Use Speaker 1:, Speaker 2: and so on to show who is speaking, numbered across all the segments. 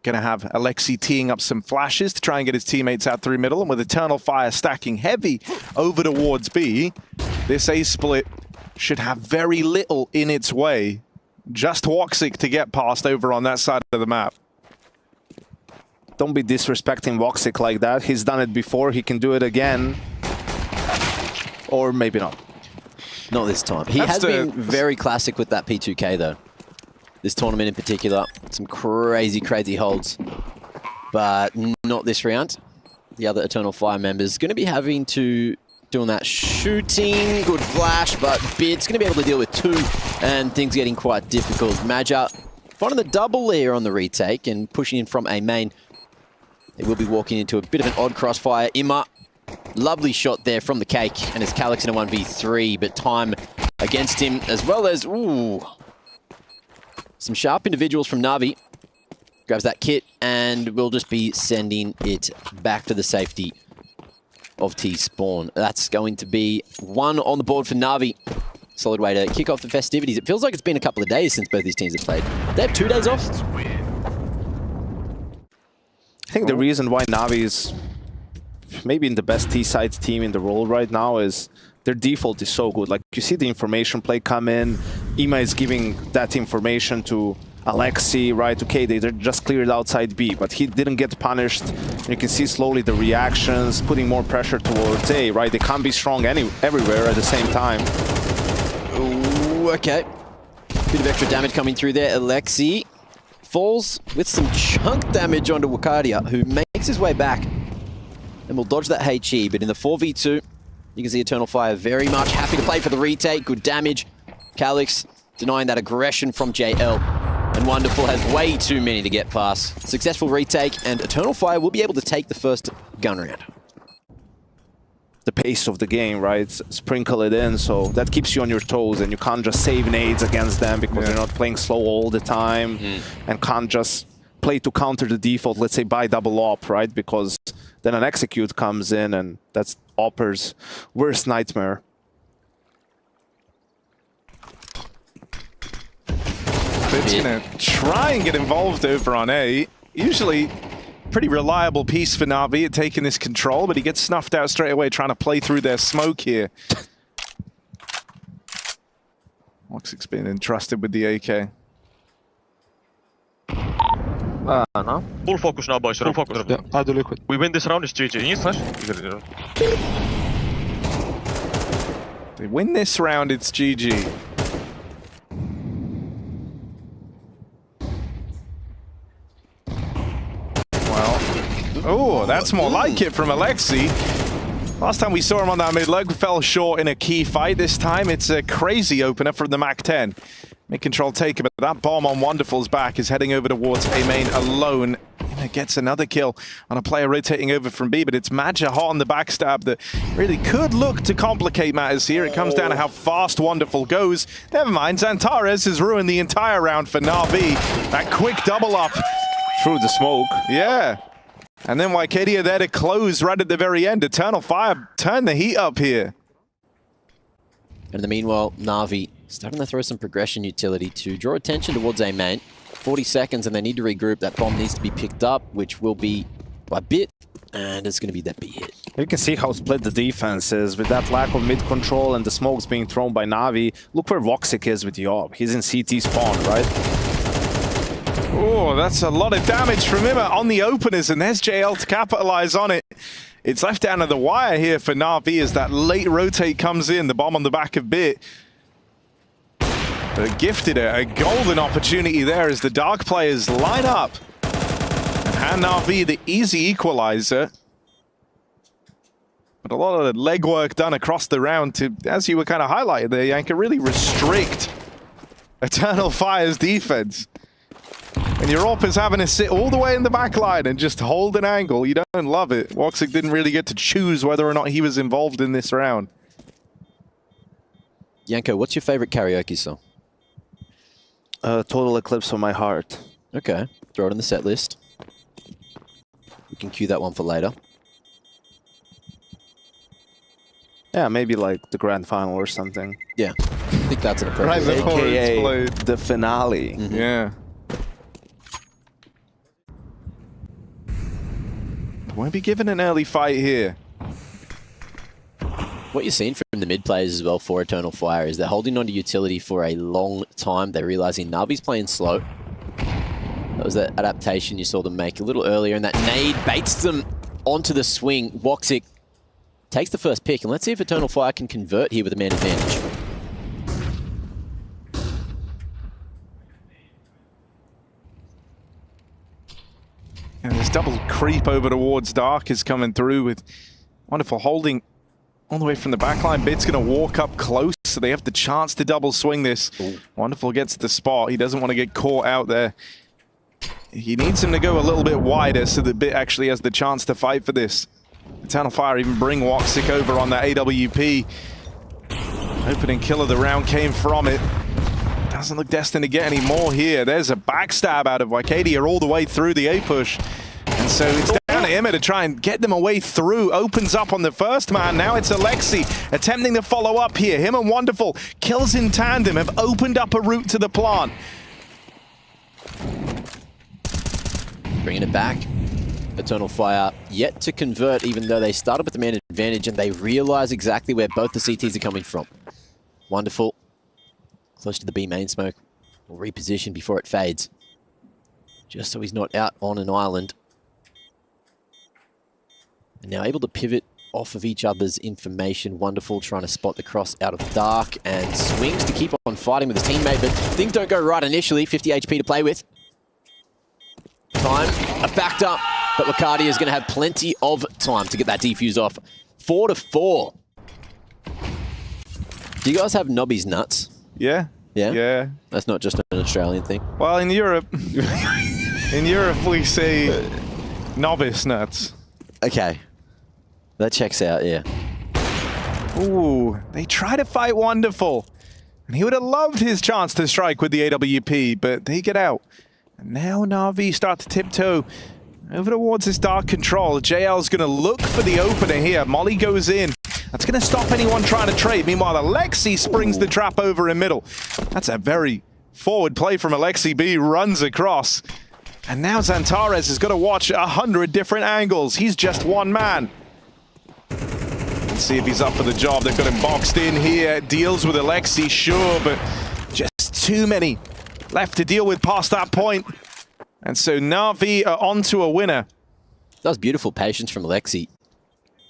Speaker 1: Going to have Alexi teeing up some flashes to try and get his teammates out through middle, and with Eternal Fire stacking heavy over towards B, this A split should have very little in its way. Just Woxic to get past over on that side of the map.
Speaker 2: Don't be disrespecting Woxic like that. He's done it before. He can do it again. Or maybe not.
Speaker 3: Not this time. He has been very classic with that P2K, though. This tournament in particular. Some crazy, crazy holds. But not this round. The other Eternal Fire members going to be having to doing that shooting. Good flash, but Bid's going to be able to deal with two. And things getting quite difficult. MIBR finding the double here on the retake and pushing in from a main. They will be walking into a bit of an odd crossfire. Ima, lovely shot there from the cake, and it's Calyx in a 1v3, but time against him, as well as, ooh, some sharp individuals from NaVi. Grabs that kit, and we'll just be sending it back to the safety of T-Spawn. That's going to be one on the board for NaVi. Solid way to kick off the festivities. It feels like it's been a couple of days since both these teams have played. They have 2 days off.
Speaker 2: I think the reason why NaVi is maybe in the best T-side team in the world right now is their default is so good. Like, you see the information play come in, Ima is giving that information to Alexi, right? Okay, they just cleared outside B, but he didn't get punished. You can see slowly the reactions, putting more pressure towards A, right? They can't be strong everywhere at the same time.
Speaker 3: Ooh, okay. Bit of extra damage coming through there. Alexi falls with some chunk damage onto Wakadia, who makes his way back and will dodge that HE. But in the 4v2, you can see Eternal Fire very much happy to play for the retake. Good damage. Calyx denying that aggression from JL. And Wonderful has way too many to get past. Successful retake, and Eternal Fire will be able to take the first gun round.
Speaker 2: The pace of the game, right? Sprinkle it in, so that keeps you on your toes, and you can't just save nades against them because you're not playing slow all the time, and can't just play to counter the default, let's say buy double op, right? Because then an execute comes in, and that's Opper's worst nightmare.
Speaker 1: Bid's gonna try and get involved over on A. Usually pretty reliable piece for NaVi at taking this control, but he gets snuffed out straight away trying to play through their smoke here. Woxic's been entrusted with the AK.
Speaker 4: No.
Speaker 5: Full focus now, boys. Full focus.
Speaker 4: Yeah, I do liquid.
Speaker 5: We win this round, it's GG. Need flash?
Speaker 1: They win this round, it's GG. Oh, that's more like it from Alexi. Last time we saw him on that mid leg, fell short in a key fight. This time it's a crazy opener from the MAC-10. Mid-control taker, but that bomb on Wonderful's back is heading over towards A main alone. And it gets another kill on a player rotating over from B, but it's MIBR hot on the backstab that really could look to complicate matters here. It comes down to how fast Wonderful goes. Never mind, xantares has ruined the entire round for NaVi. That quick double up
Speaker 2: Through the smoke.
Speaker 1: Yeah. And then Nykytilan there to close right at the very end. Eternal Fire turn the heat up here.
Speaker 3: And in the meanwhile, NaVi starting to throw some progression utility to draw attention towards A main. 40 seconds and they need to regroup. That bomb needs to be picked up, which will be by Bit, and it's going to be that B hit.
Speaker 2: You can see how split the defense is with that lack of mid control and the smokes being thrown by NaVi. Look where Woxic is with Yob. He's in CT spawn, right?
Speaker 1: Oh, that's a lot of damage from him on the openers, and there's JL to capitalize on it. It's left down to the wire here for NaVi as that late rotate comes in. The bomb on the back of Bit. But gifted a golden opportunity there as the Dark players line up and hand NaVi the easy equalizer. But a lot of the legwork done across the round to, as you were kind of highlighting there, Yanka, really restrict Eternal Fire's defense. And Europa's having to sit all the way in the back line and just hold an angle. You don't love it. Woxic didn't really get to choose whether or not he was involved in this round.
Speaker 3: Yanko, what's your favorite karaoke song?
Speaker 2: Total Eclipse of My Heart.
Speaker 3: Okay, throw it in the set list. We can cue that one for later.
Speaker 2: Yeah, maybe like the grand final or something.
Speaker 3: Yeah, I think that's an appropriate.
Speaker 1: Right before
Speaker 2: AKA
Speaker 1: it's played.
Speaker 2: the finale.
Speaker 1: Yeah. won't be given an early fight here.
Speaker 3: What you're seeing from the mid players as well for Eternal Fire is they're holding on to utility for a long time. They're realizing NaVi's playing slow. That was that adaptation you saw them make a little earlier, and that nade baits them onto the swing. Woxic takes the first pick, and let's see if Eternal Fire can convert here with a man advantage.
Speaker 1: And this double creep over towards Dark is coming through with wonderful holding all the way from the backline. Bid's going to walk up close, so they have the chance to double swing this.
Speaker 3: Ooh.
Speaker 1: Wonderful gets the spot. He doesn't want to get caught out there. He needs him to go a little bit wider so that Bit actually has the chance to fight for this. Eternal Fire even bring Woxic over on that AWP. Opening kill of the round came from it. Doesn't look destined to get any more here. There's a backstab out of Wycadia all the way through the A push. And so it's down to Imma to try and get them away through. Opens up on the first man. Now it's Alexi attempting to follow up here. Him and Wonderful, kills in tandem, have opened up a route to the plant.
Speaker 3: Bringing it back. Eternal Fire yet to convert, even though they started with the man advantage and they realize exactly where both the CTs are coming from. Wonderful. Close to the B main smoke. Will reposition before it fades. Just so he's not out on an island. And now able to pivot off of each other's information. Wonderful, trying to spot the cross out of Dark and swings to keep on fighting with his teammate, but things don't go right initially. 50 HP to play with. Time, a factor, but Wycadia is going to have plenty of time to get that defuse off. 4-4. Do you guys have Nobby's nuts?
Speaker 1: Yeah.
Speaker 3: Yeah?
Speaker 1: Yeah.
Speaker 3: That's not just an Australian thing.
Speaker 1: Well, in Europe, we say novice nuts.
Speaker 3: Okay. That checks out, yeah.
Speaker 1: Ooh, they try to fight Wonderful. And he would have loved his chance to strike with the AWP, but they get out. And now NaVi start to tiptoe over towards this Dark control. JL's going to look for the opener here. Molly goes in. That's going to stop anyone trying to trade. Meanwhile, Alexi springs the trap over in middle. That's a very forward play from Alexi B. Runs across. And now xantares has got to watch 100 different angles. He's just one man. Let's see if he's up for the job. They've got him boxed in here. Deals with Alexi, sure, but just too many left to deal with past that point. And so NaVi are onto a winner.
Speaker 3: That was beautiful patience from Alexi.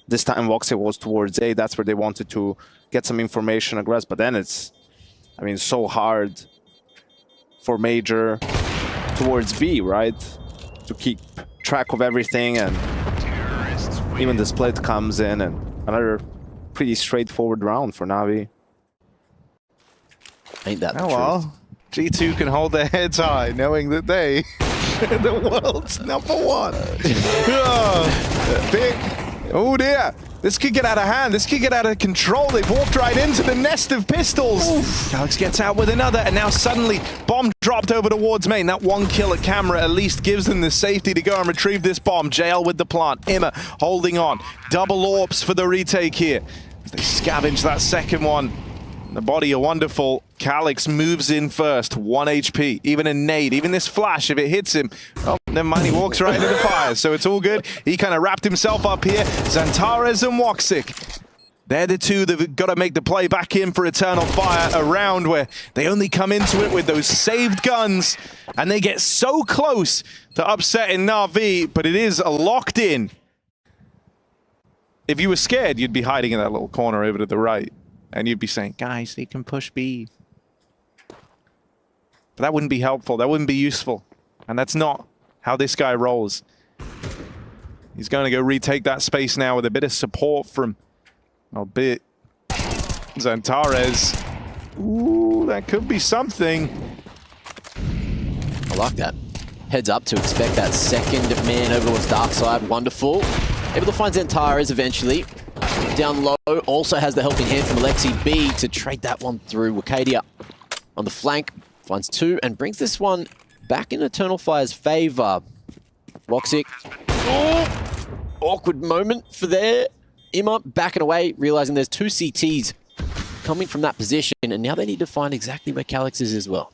Speaker 2: This time Woxic was towards A. That's where they wanted to get some information aggress. But then it's, I mean, so hard for Major towards B, right? To keep track of everything, and even the split comes in, and another pretty straightforward round for NaVi.
Speaker 3: Ain't that the
Speaker 1: Oh
Speaker 3: truth?
Speaker 1: well, G2 can hold their heads high knowing that they are the world's #1. Big. Oh dear. This could get out of hand. This could get out of control. They've walked right into the nest of pistols. Alex gets out with another, and now suddenly bomb dropped over towards main. That one kill at camera at least gives them the safety to go and retrieve this bomb. JL with the plant. Imma holding on. Double AWPs for the retake here. As they scavenge that second one. The body are Wonderful. Calix moves in first. 1 HP. Even a nade. Even this flash, if it hits him, oh, never mind. He walks right into the fire. So it's all good. He kind of wrapped himself up here. xantares and Woxic. They're the two that have got to make the play back in for Eternal Fire, a round where they only come into it with those saved guns, and they get so close to upsetting NaVi, but it is locked in. If you were scared, you'd be hiding in that little corner over to the right. And you'd be saying, guys, they can push B. But that wouldn't be helpful. That wouldn't be useful. And that's not how this guy rolls. He's going to go retake that space now with a bit of support from, a bit, xantares. Ooh, that could be something.
Speaker 3: I like that. Heads up to expect that second man over towards Dark side. Wonderful. Able to find xantares eventually. Down low, also has the helping hand from Alexi B to trade that one through. Wycadia on the flank, finds two and brings this one back in Eternal Fire's favor. Woxic, oh, awkward moment for there. Imma backing away, realizing there's two CTs coming from that position, and now they need to find exactly where Calix is as well.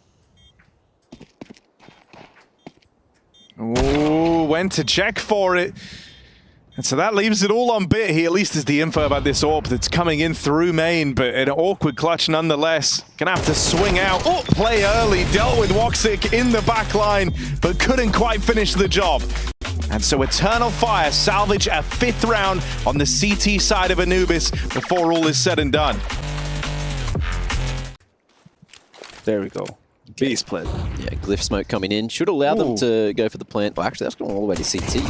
Speaker 1: Ooh, went to check for it. And so that leaves it all on Bit. He at least has the info about this AWP that's coming in through main, but an awkward clutch nonetheless. Gonna have to swing out. Oh, play early. Dealt with Woxic in the back line, but couldn't quite finish the job. And so Eternal Fire salvage a 5th round on the CT side of Anubis before all is said and done.
Speaker 2: There we go. B split.
Speaker 3: Yeah, Glyph smoke coming in. Should allow them to go for the plant. Well, actually, that's going all the way to CT.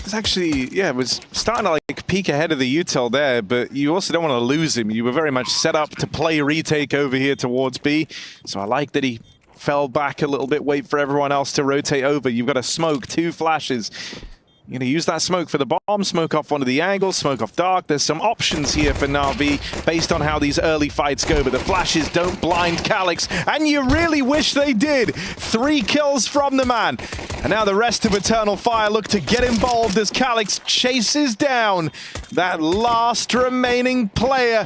Speaker 1: It's actually, yeah, it was starting to like peek ahead of the util there, but you also don't want to lose him. You were very much set up to play retake over here towards B. So I like that he fell back a little bit, wait for everyone else to rotate over. You've got a smoke, 2 flashes. You're going to use that smoke for the bomb, smoke off one of the angles, smoke off dark. There's some options here for NaVi based on how these early fights go, but the flashes don't blind Calyx, and you really wish they did. 3 kills from the man. And now the rest of Eternal Fire look to get involved as Calyx chases down that last remaining player.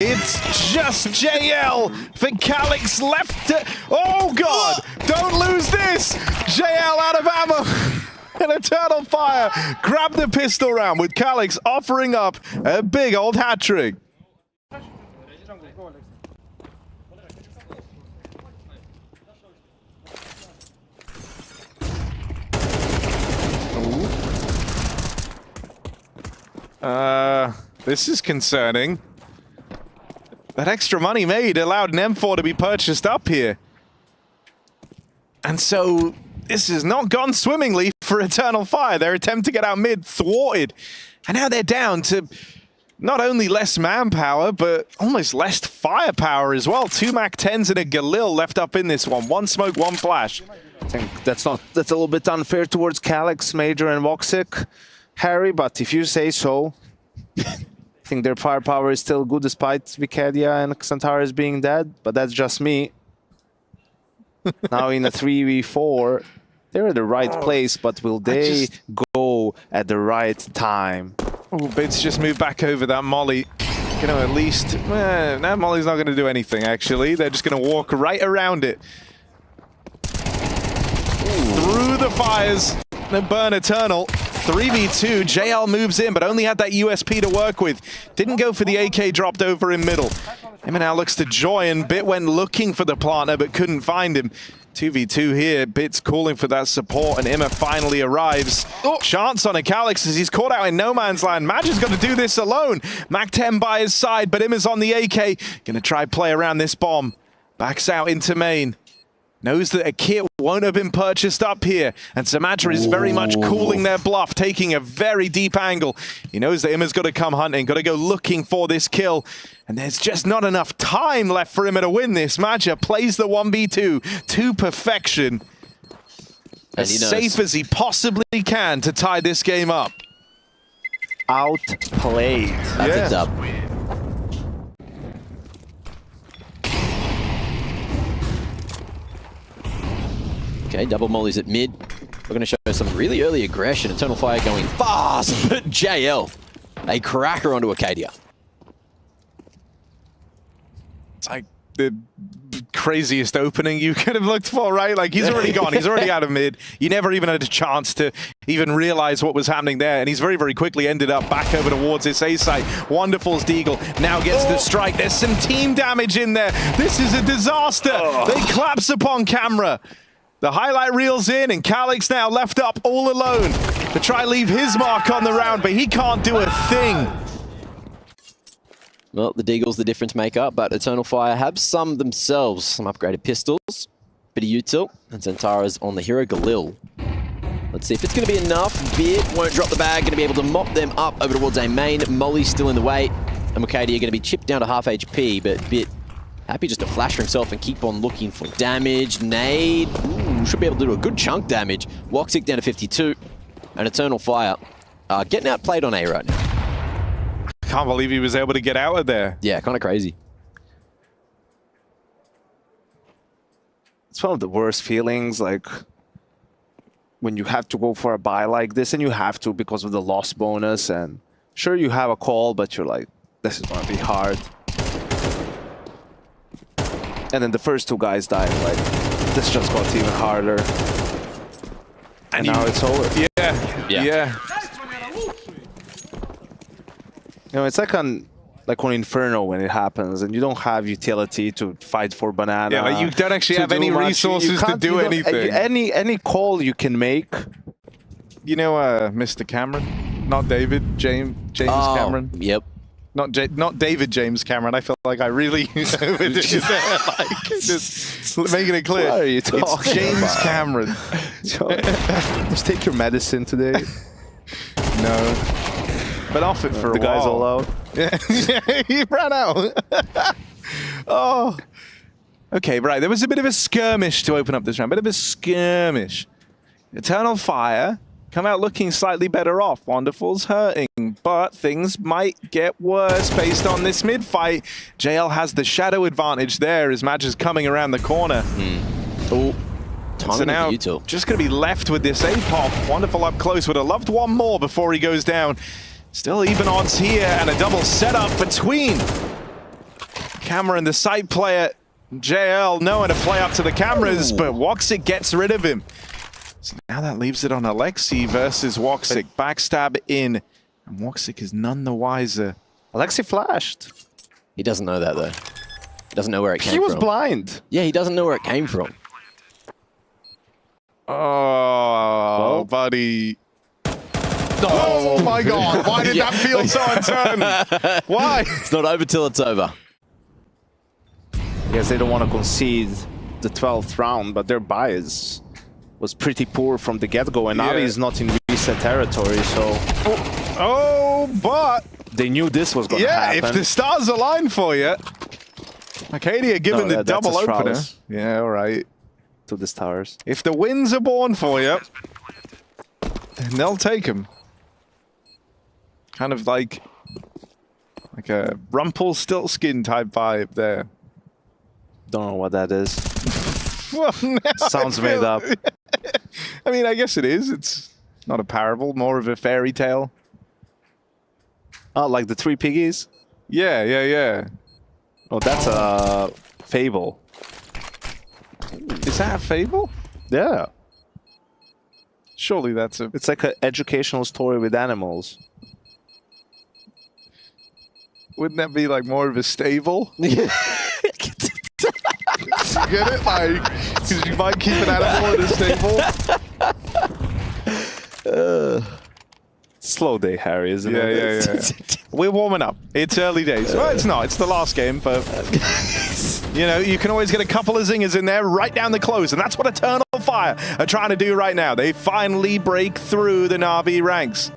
Speaker 1: It's just JL for Calyx left to... Oh, God! Don't lose this! JL out of ammo. And Eternal Fire grab the pistol round with Calyx offering up a big old hat-trick. This is concerning. That extra money made allowed an M4 to be purchased up here. And so this has not gone swimmingly for Eternal Fire. Their attempt to get out mid thwarted. And now they're down to not only less manpower, but almost less firepower as well. 2 MAC-10s and a Galil left up in this one. 1 smoke, 1 flash.
Speaker 2: I think that's a little bit unfair towards Calyx, Major, and Woxic, Harry, but if you say so. I think their firepower is still good despite Vicadia and xantares being dead, but that's just me. Now in a 3v4, they're at the right place, but will they go at the right time?
Speaker 1: Oh, Bits just moved back over that Molly. You know, at least, now Molly's not going to do anything, actually. They're just going to walk right around it. Through the fires, the burn Eternal. 3v2, JL moves in, but only had that USP to work with. Didn't go for the AK, dropped over in middle. Emma now looks to join. Bit went looking for the planter, but couldn't find him. 2v2 here, Bit's calling for that support, and Emma finally arrives. Chance on a Calyx as he's caught out in no man's land. Madge is going to do this alone. MAC-10 by his side, but Emma's on the AK. Gonna try play around this bomb. Backs out into main. Knows that a kit won't have been purchased up here, and Symmetra is very much calling their bluff, taking a very deep angle. He knows that Imma's got to come hunting, got to go looking for this kill, and there's just not enough time left for Imma to win this. Madja plays the 1v2 to perfection, as safe as he possibly can to tie this game up.
Speaker 2: Outplayed.
Speaker 3: That's a dub. Okay, double mollies at mid. We're going to show some really early aggression. Eternal Fire going fast, but JL, a cracker onto Acadia.
Speaker 1: It's like the craziest opening you could have looked for, right? Like, he's already gone. He's already out of mid. You never even had a chance to even realize what was happening there. And he's very, very quickly ended up back over towards this A site. Wonderful's Deagle now gets the strike. There's some team damage in there. This is a disaster. They collapse upon camera. The highlight reels in, and Calyx now left up all alone to try leave his mark on the round, but he can't do a thing.
Speaker 3: Well, the Deagle's the difference maker, but Eternal Fire have some themselves. Some upgraded pistols, bit of util, and xantares on the hero Galil. Let's see if it's going to be enough. Bit won't drop the bag, going to be able to mop them up over towards a main. Molly's still in the way, and Mukaidi are going to be chipped down to half HP, but Bit happy just to flash for himself and keep on looking for damage. Nade, should be able to do a good chunk damage. Woxic down to 52, and Eternal Fire getting outplayed on A right now.
Speaker 1: I can't believe he was able to get out of there.
Speaker 3: Yeah, kind of crazy.
Speaker 2: It's one of the worst feelings, like, when you have to go for a buy like this, and you have to because of the loss bonus, and sure you have a call, but you're like, this is going to be hard. And then the first 2 guys died, like, this just got even harder. And now it's over.
Speaker 1: Yeah.
Speaker 2: You know, it's like on Inferno when it happens, and you don't have utility to fight for banana.
Speaker 1: Yeah, like you don't actually have any resources to do anything.
Speaker 2: Any call you can make.
Speaker 1: You know, Mr. Cameron, not David, James Cameron.
Speaker 3: Yep.
Speaker 1: Not David James Cameron. I feel like I really overdid it there. Like, just making it clear.
Speaker 2: What are you talking
Speaker 1: It's James
Speaker 2: about?
Speaker 1: Cameron.
Speaker 2: Just take your medicine today.
Speaker 1: No. But off it for a while.
Speaker 2: The guy's all out.
Speaker 1: Yeah, he ran out. Oh. Okay, right. There was a bit of a skirmish to open up this round. Bit of a skirmish. Eternal Fire come out looking slightly better off. Wonderful's hurting, but things might get worse based on this mid fight. JL has the shadow advantage there as Madge is coming around the corner.
Speaker 3: Oh,
Speaker 1: So now just going to be left with this A-pop. Wonderful up close. Would have loved one more before he goes down. Still even odds here, and a double setup between Cameron, the side player. JL knowing to play up to the cameras, but Woxic gets rid of him. So now that leaves it on Alexi versus Woxic. Backstab in, and Woxic is none the wiser.
Speaker 2: Alexi flashed.
Speaker 3: He doesn't know that, though. He doesn't know where it came from.
Speaker 2: He was blind.
Speaker 3: Yeah, he doesn't know where it came from.
Speaker 1: Oh, buddy. Oh my God, why did that feel so uncertain? Why?
Speaker 3: It's not over till it's over.
Speaker 2: I guess they don't want to concede the 12th round, but their bias was pretty poor from the get-go, and NaVi is not in reset territory, so...
Speaker 1: Oh, but...
Speaker 2: They knew this was going to happen.
Speaker 1: Yeah, if the stars align for you. Arcadia given the double opener. Yeah, all right.
Speaker 2: To the stars.
Speaker 1: If the winds are born for you, then they'll take them. Kind of like a Rumpelstiltskin type vibe there.
Speaker 2: Don't know what that is.
Speaker 1: Well,
Speaker 2: sounds made up.
Speaker 1: I mean, I guess it is. It's not a parable, more of a fairy tale.
Speaker 2: Oh, like the Three Piggies?
Speaker 1: Yeah, yeah, yeah.
Speaker 2: Oh, that's a fable.
Speaker 1: Is that a fable?
Speaker 2: Yeah.
Speaker 1: Surely that's a...
Speaker 2: It's like an educational story with animals.
Speaker 1: Wouldn't that be like more of a stable?
Speaker 3: Yeah.
Speaker 1: Get it? Like, because you might keep an animal in a stable.
Speaker 2: Slow day, Harry, isn't
Speaker 1: Yeah,
Speaker 2: it?
Speaker 1: yeah, yeah. We're warming up. It's early days. Well, it's not. It's the last game, but you know, you can always get a couple of zingers in there right down the close, and that's what Eternal Fire are trying to do right now. They finally break through the NaVi ranks.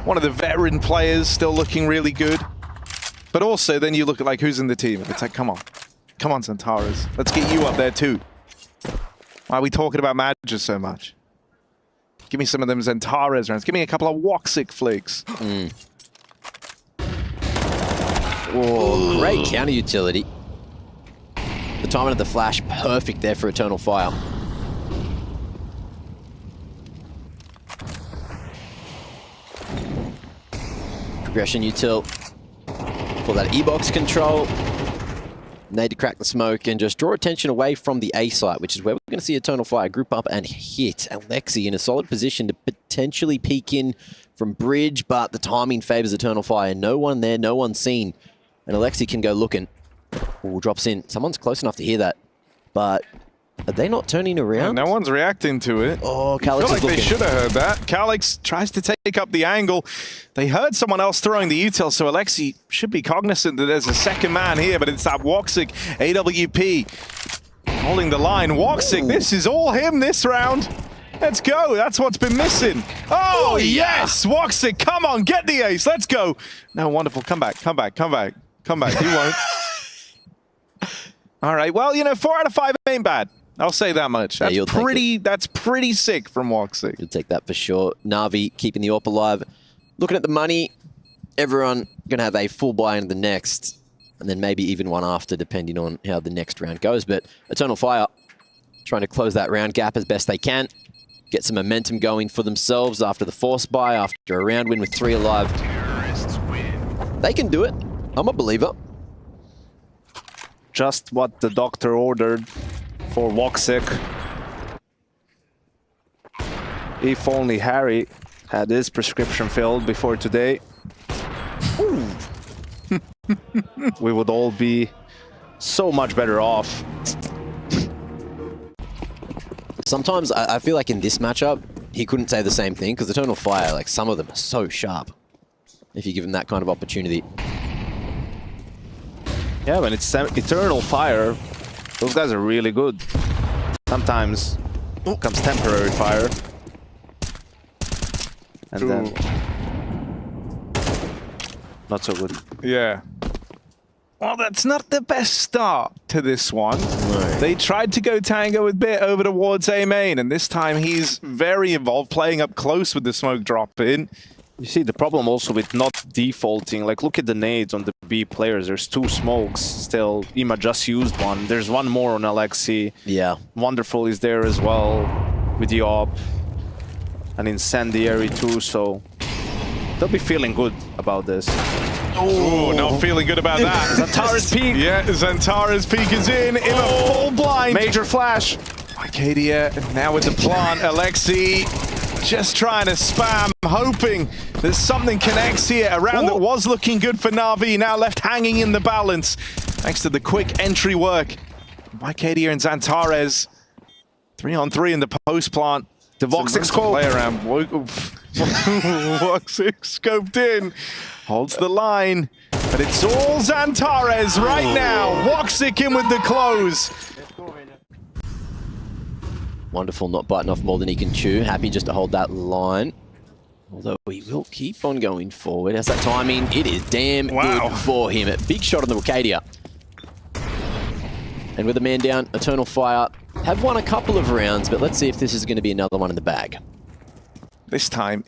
Speaker 1: One of the veteran players still looking really good, but also then you look at like who's in the team. It's like, come on, xantares. Let's get you up there too. Why are we talking about Madge so much? Give me some of them xantares rounds. Give me a couple of Woxic flicks.
Speaker 3: Oh, great counter utility. The timing of the flash, perfect there for Eternal Fire. Progression util for that E-box control. Need to crack the smoke and just draw attention away from the A site, which is where we're going to see Eternal Fire group up and hit Alexi in a solid position to potentially peek in from bridge, but the timing favors Eternal Fire. No one there, no one seen. And Alexi can go looking. Ooh, drops in. Someone's close enough to hear that. But are they not turning around?
Speaker 1: Yeah, no one's reacting to it.
Speaker 3: Oh,
Speaker 1: I
Speaker 3: Calix
Speaker 1: feel
Speaker 3: is
Speaker 1: like
Speaker 3: looking.
Speaker 1: they should have heard that. Calix tries to take up the angle. They heard someone else throwing the util, so Alexi should be cognizant that there's a second man here, but it's that Woxic AWP holding the line. Woxic, this is all him this round. Let's go. That's what's been missing. Oh, yes. Woxic, come on, get the ace. Let's go. No, wonderful. Come back, come back, come back, come back. You won't. All right. Well, you know, 4 out of 5 ain't bad. I'll say that much. That's that's pretty sick from Woxic.
Speaker 3: You'll take that for sure. NaVi keeping the AWP alive. Looking at the money, everyone going to have a full buy into the next, and then maybe even one after, depending on how the next round goes. But Eternal Fire trying to close that round gap as best they can. Get some momentum going for themselves after the force buy, after a round win with 3 alive. They can do it. I'm a believer.
Speaker 2: Just what the doctor ordered for Woxic. If only Harry had his prescription filled before today. we would all be so much better off.
Speaker 3: Sometimes I feel like in this matchup, he couldn't say the same thing because Eternal Fire, like some of them are so sharp if you give him that kind of opportunity.
Speaker 2: Yeah, when it's Eternal Fire, those guys are really good. Sometimes comes Temporary Fire. And then not so good.
Speaker 1: Yeah. Well, that's not the best start to this one.
Speaker 3: No.
Speaker 1: They tried to go tango with Bit over towards A main, and this time he's very involved, playing up close with the smoke drop in.
Speaker 2: You see the problem also with not defaulting. Like, look at the nades on the B players. There's 2 smokes still. Ima just used one. There's one more on Alexi.
Speaker 3: Yeah.
Speaker 2: Wonderful is there as well with the op. And Incendiary too, so they'll be feeling good about this.
Speaker 1: Oh, not feeling good about that.
Speaker 2: xantares peak.
Speaker 1: Yeah, xantares peak is in a full blind.
Speaker 2: Major flash.
Speaker 1: Arcadia now with the plant. Alexi just trying to spam, hoping that something connects here. A round that was looking good for NaVi, now left hanging in the balance. Thanks to the quick entry work. Arcadia and xantares. 3-on-3 in the post plant.
Speaker 2: The Voxic scope.
Speaker 1: Play around. Voxic scoped in. Holds the line. But it's all xantares right now. Voxic in with the close.
Speaker 3: Wonderful, not biting off more than he can chew. Happy just to hold that line. Although he will keep on going forward. How's that timing? It is damn good for him. A big shot on the Arcadia. And with a man down, Eternal Fire have won a couple of rounds, but let's see if this is going to be another one in the bag.
Speaker 1: This time,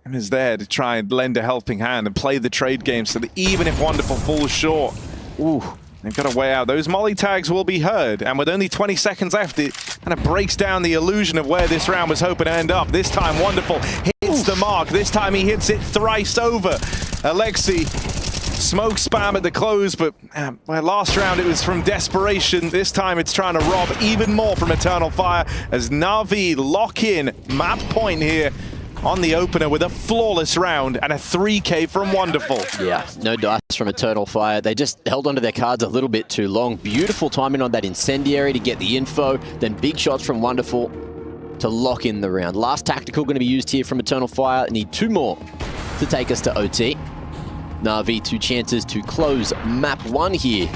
Speaker 1: Em is there to try and lend a helping hand and play the trade game so that even if Wonderful falls short, they've got a way out. Those molly tags will be heard, and with only 20 seconds left, it kind of breaks down the illusion of where this round was hoping to end up. This time, Wonderful hits the mark. This time, he hits it thrice over. Alexi, smoke spam at the close, but last round it was from desperation. This time, it's trying to rob even more from Eternal Fire as NaVi lock in map point here on the opener with a flawless round and a 3K from Wonderful.
Speaker 3: Yeah, no dice from Eternal Fire. They just held onto their cards a little bit too long. Beautiful timing on that Incendiary to get the info, then big shots from Wonderful to lock in the round. Last tactical going to be used here from Eternal Fire. Need 2 more to take us to OT. NaVi 2 chances to close map 1 here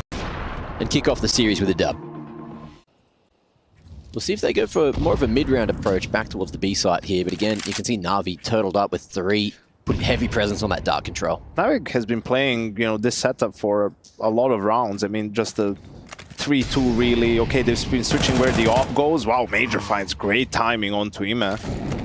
Speaker 3: and kick off the series with a dub. We'll see if they go for more of a mid-round approach back towards the B site here. But again, you can see NaVi turtled up with 3, putting heavy presence on that dark control.
Speaker 2: NaVi has been playing, this setup for a lot of rounds. I mean, just the 3-2 really. Okay, they've been switching where the op goes. Wow, Major finds great timing onto Ima.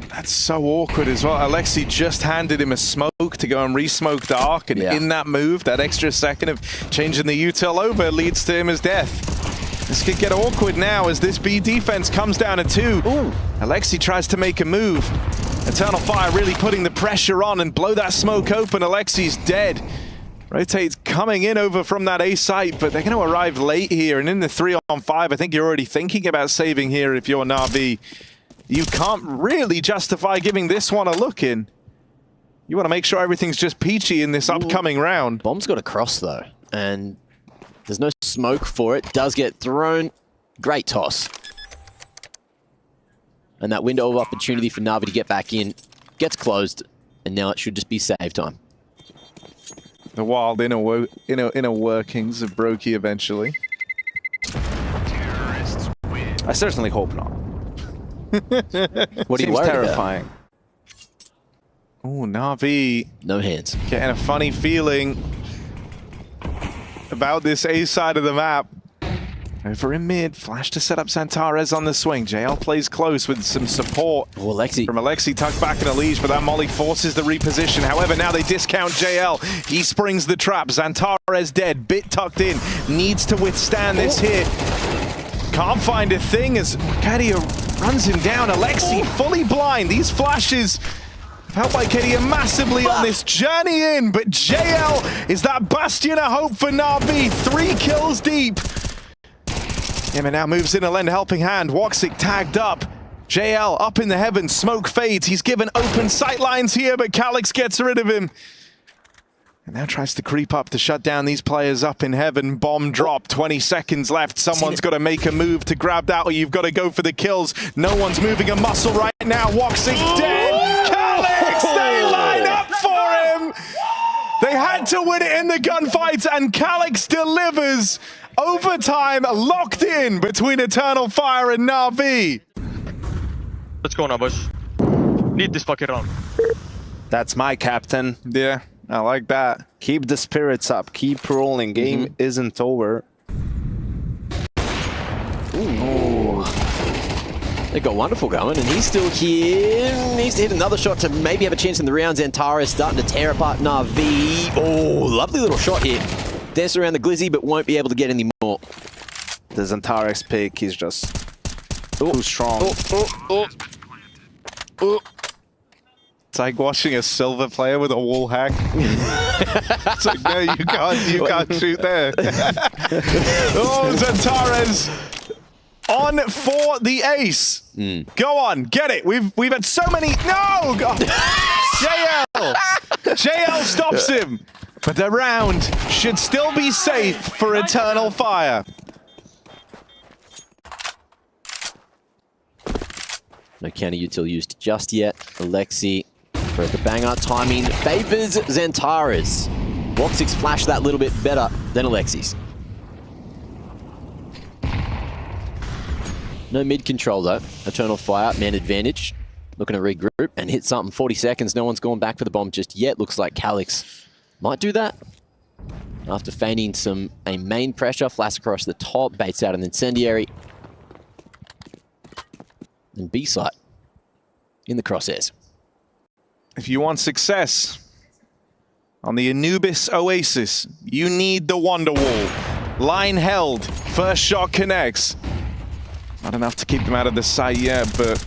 Speaker 1: That's so awkward as well. Alexi just handed him a smoke to go and re-smoke dark, and in that move, that extra second of changing the util over leads to Ima's death. This could get awkward now as this B defense comes down to 2. Alexi tries to make a move. Eternal Fire really putting the pressure on and blow that smoke open. Alexi's dead. Rotate's coming in over from that A site, but they're going to arrive late here. And in the 3-on-5, I think you're already thinking about saving here if you're NaVi. You can't really justify giving this one a look in. You want to make sure everything's just peachy in this upcoming round.
Speaker 3: Bomb's got a cross though, and there's no smoke for it. Does get thrown. Great toss. And that window of opportunity for NaVi to get back in gets closed, and now it should just be save time.
Speaker 1: The wild inner workings of Brokey eventually.
Speaker 2: I certainly hope not.
Speaker 3: What are you
Speaker 2: Seems
Speaker 3: worried
Speaker 2: terrifying.
Speaker 1: Oh, NaVi
Speaker 3: No hands.
Speaker 1: getting a funny feeling about this A side of the map. Over in mid, flash to set up xantares on the swing. JL plays close with some support
Speaker 3: Oh, Alexi.
Speaker 1: from Alexi, tucked back in a leash, but that molly forces the reposition. However, now they discount JL. He springs the trap. xantares dead, Bit tucked in, needs to withstand this hit. Can't find a thing as Arcadia runs him down. Alexi fully blind. These flashes help Arcadia massively on this journey in, but JL is that bastion of hope for NaVi. 3 kills deep. Ima now moves in to lend a helping hand. Woxic tagged up. JL up in the heavens. Smoke fades. He's given open sight lines here, but Calyx gets rid of him. And now tries to creep up to shut down these players up in heaven. Bomb drop, 20 seconds left. Someone's got to make a move to grab that, or you've got to go for the kills. No one's moving a muscle right now. Woxic dead. Calix, they line up for him. They had to win it in the gunfight, and Calix delivers. Overtime locked in between Eternal Fire and NaVi.
Speaker 5: Let's go now, boys. Need this fucking round.
Speaker 2: That's my captain.
Speaker 1: Yeah, I like that.
Speaker 2: Keep the spirits up. Keep rolling. Game isn't over.
Speaker 3: Ooh. They got wonderful going, and he's still here. Needs to hit another shot to maybe have a chance in the round. xantares starting to tear apart NaVi. Oh, lovely little shot here. Des around the glizzy, but won't be able to get any more.
Speaker 2: The xantares pick is just too strong.
Speaker 1: It's like watching a silver player with a wall hack. It's like, no, you can't shoot there. Oh, xantares on for the ace. Go on, get it. We've had so many. No, God. JL stops him, but the round should still be safe for Eternal Fire.
Speaker 3: No counter util used just yet. Alexi for the banger. Timing favors xantares. Woxic's flashed that little bit better than Alexi's. No mid control though. Eternal Fire, man advantage. Looking to regroup and hit something. 40 seconds. No one's gone back for the bomb just yet. Looks like Calix might do that. After feigning a main pressure, flash across the top, baits out an incendiary. And B site in the crosshairs.
Speaker 1: If you want success on the Anubis Oasis, you need the Wonder Wall. Line held, first shot connects. Not enough to keep them out of the sight yet, but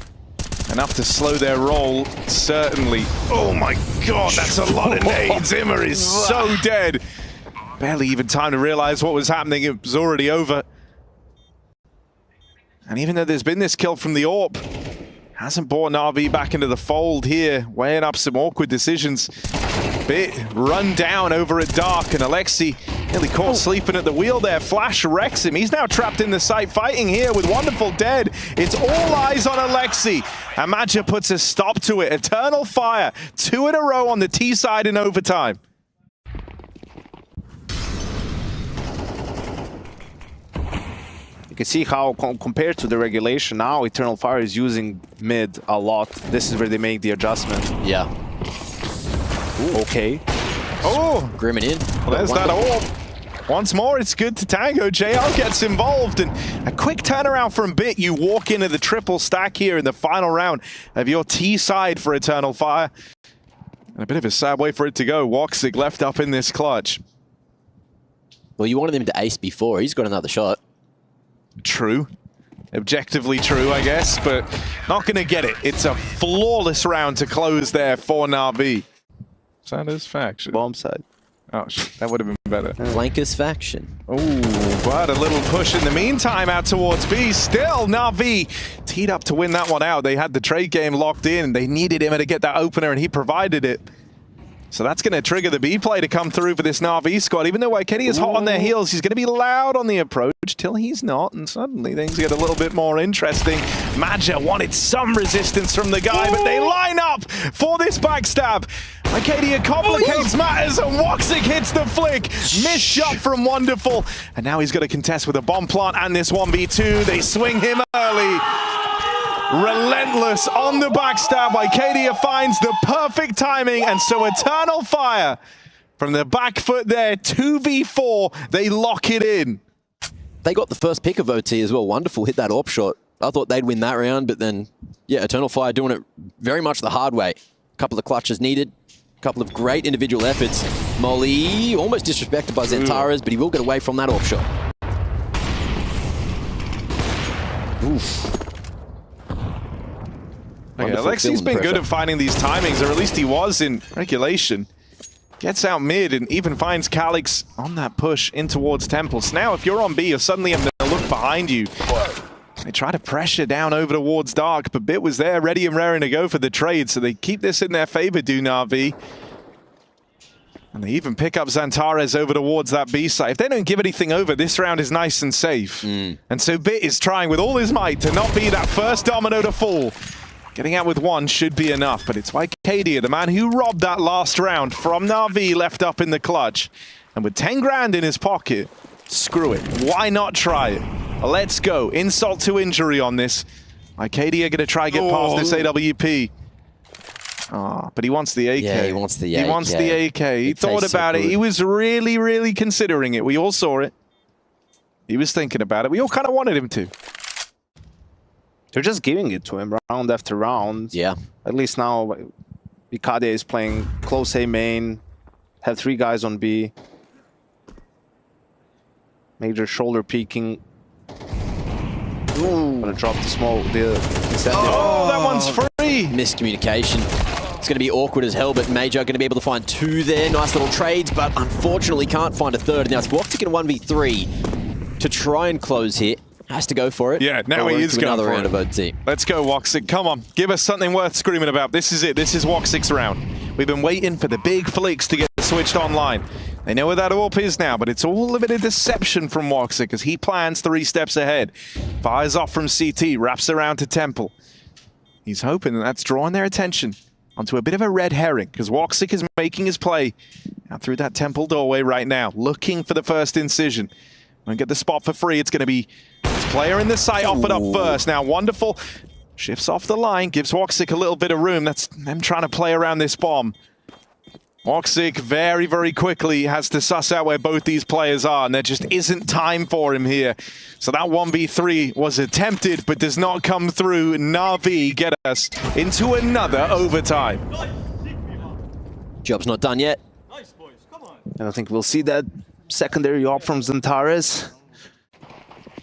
Speaker 1: enough to slow their roll, certainly. Oh my God, that's a lot of nades. Zimmer is so dead. Barely even time to realize what was happening. It was already over. And even though there's been this kill from the AWP, hasn't brought NaVi back into the fold here, weighing up some awkward decisions. Bit run down over at Dark, and Alexi nearly caught sleeping at the wheel there. Flash wrecks him. He's now trapped in the site, fighting here with Wonderful dead. It's all eyes on Alexi. And Magia puts a stop to it. Eternal Fire, 2 in a row on the T side in overtime.
Speaker 2: You can see how, compared to the regulation, now Eternal Fire is using mid a lot. This is where they make the adjustment.
Speaker 3: Yeah.
Speaker 2: Ooh. Okay.
Speaker 1: Oh,
Speaker 3: Grimming in.
Speaker 1: Well, there's that AWP. Once more, it's good to tango. JL gets involved, and a quick turnaround from Bit. You walk into the triple stack here in the final round of your T side for Eternal Fire. And a bit of a sad way for it to go. Woxic left up in this clutch.
Speaker 3: Well, you wanted him to ace before. He's got another shot.
Speaker 1: True. Objectively true, I guess, but not going to get it. It's a flawless round to close there for NaVi. Satisfaction.
Speaker 2: Bomb side.
Speaker 1: Oh, that would have been better.
Speaker 3: Flankers faction.
Speaker 1: Oh, but a little push in the meantime out towards B. Still, NaVi teed up to win that one out. They had the trade game locked in. They needed him to get that opener, and he provided it. So that's going to trigger the B play to come through for this NaVi squad. Even though YKD is hot on their heels, he's going to be loud on the approach till he's not, and suddenly things get a little bit more interesting. Magia wanted some resistance from the guy, but they line up for this backstab. YKD complicates matters, and Woxic hits the flick. Missed shot from Wonderful, and now he's got to contest with a bomb plant and this 1v2. They swing him early. Relentless on the backstab. YKD finds the perfect timing, and so Eternal Fire from the back foot there, 2v4, they lock it in.
Speaker 3: They got the first pick of OT as well. Wonderful hit that AWP shot. I thought they'd win that round, but then, yeah, Eternal Fire doing it very much the hard way. A couple of clutches needed, a couple of great individual efforts. Molly almost disrespected by xantares, but he will get away from that AWP shot. Oof.
Speaker 1: Okay, Alexi's been good at finding these timings, or at least he was in regulation. Gets out mid and even finds Calix on that push in towards Temples. Now, if you're on B, you're suddenly having to look behind you. They try to pressure down over towards Dark, but Bit was there, ready and raring to go for the trade, so they keep this in their favor, do NaVi. And they even pick up xantares over towards that B site. If they don't give anything over, this round is nice and safe. And so Bit is trying with all his might to not be that first domino to fall. Getting out with one should be enough, but it's lyikkeet, the man who robbed that last round from NaVi, left up in the clutch. And with 10 grand in his pocket, screw it. Why not try it? Let's go. Insult to injury on this. lyikkeet are going to try get past this AWP. Ah, but he wants the AK.
Speaker 3: Yeah, he wants the AK.
Speaker 1: He wants the AK. He thought about it. He was really, really considering it. We all saw it. He was thinking about it. We all kind of wanted him to.
Speaker 2: They're just giving it to him round after round.
Speaker 3: Yeah.
Speaker 2: At least now, Lyikkeet is playing close A main. Have 3 guys on B. Major shoulder peeking. Ooh. Gonna drop the smoke.
Speaker 1: Oh, that one's free.
Speaker 3: Miscommunication. It's going to be awkward as hell, but Major going to be able to find 2 there. Nice little trades, but unfortunately can't find a third. Now it's woxic in a 1v3 to try and close here. Has to go for it.
Speaker 1: Yeah, now he is going
Speaker 3: another
Speaker 1: for
Speaker 3: round
Speaker 1: it.
Speaker 3: of OT.
Speaker 1: Let's go, woxic. Come on. Give us something worth screaming about. This is it. This is woxic's round. We've been waiting for the big flicks to get switched online. They know where that AWP is now, but it's all a bit of deception from woxic as he plans 3 steps ahead. Fires off from CT, wraps around to Temple. He's hoping that that's drawing their attention onto a bit of a red herring, because woxic is making his play out through that Temple doorway right now, looking for the first incision. Won't get the spot for free. It's going to be this player in the site offered up first. Now, Wonderful shifts off the line, gives woxic a little bit of room. That's them trying to play around this bomb. woxic very, very quickly has to suss out where both these players are, and there just isn't time for him here. So that 1v3 was attempted, but does not come through. NaVi get us into another overtime.
Speaker 3: Job's not done yet.
Speaker 2: I don't think we'll see that secondary op from xantares.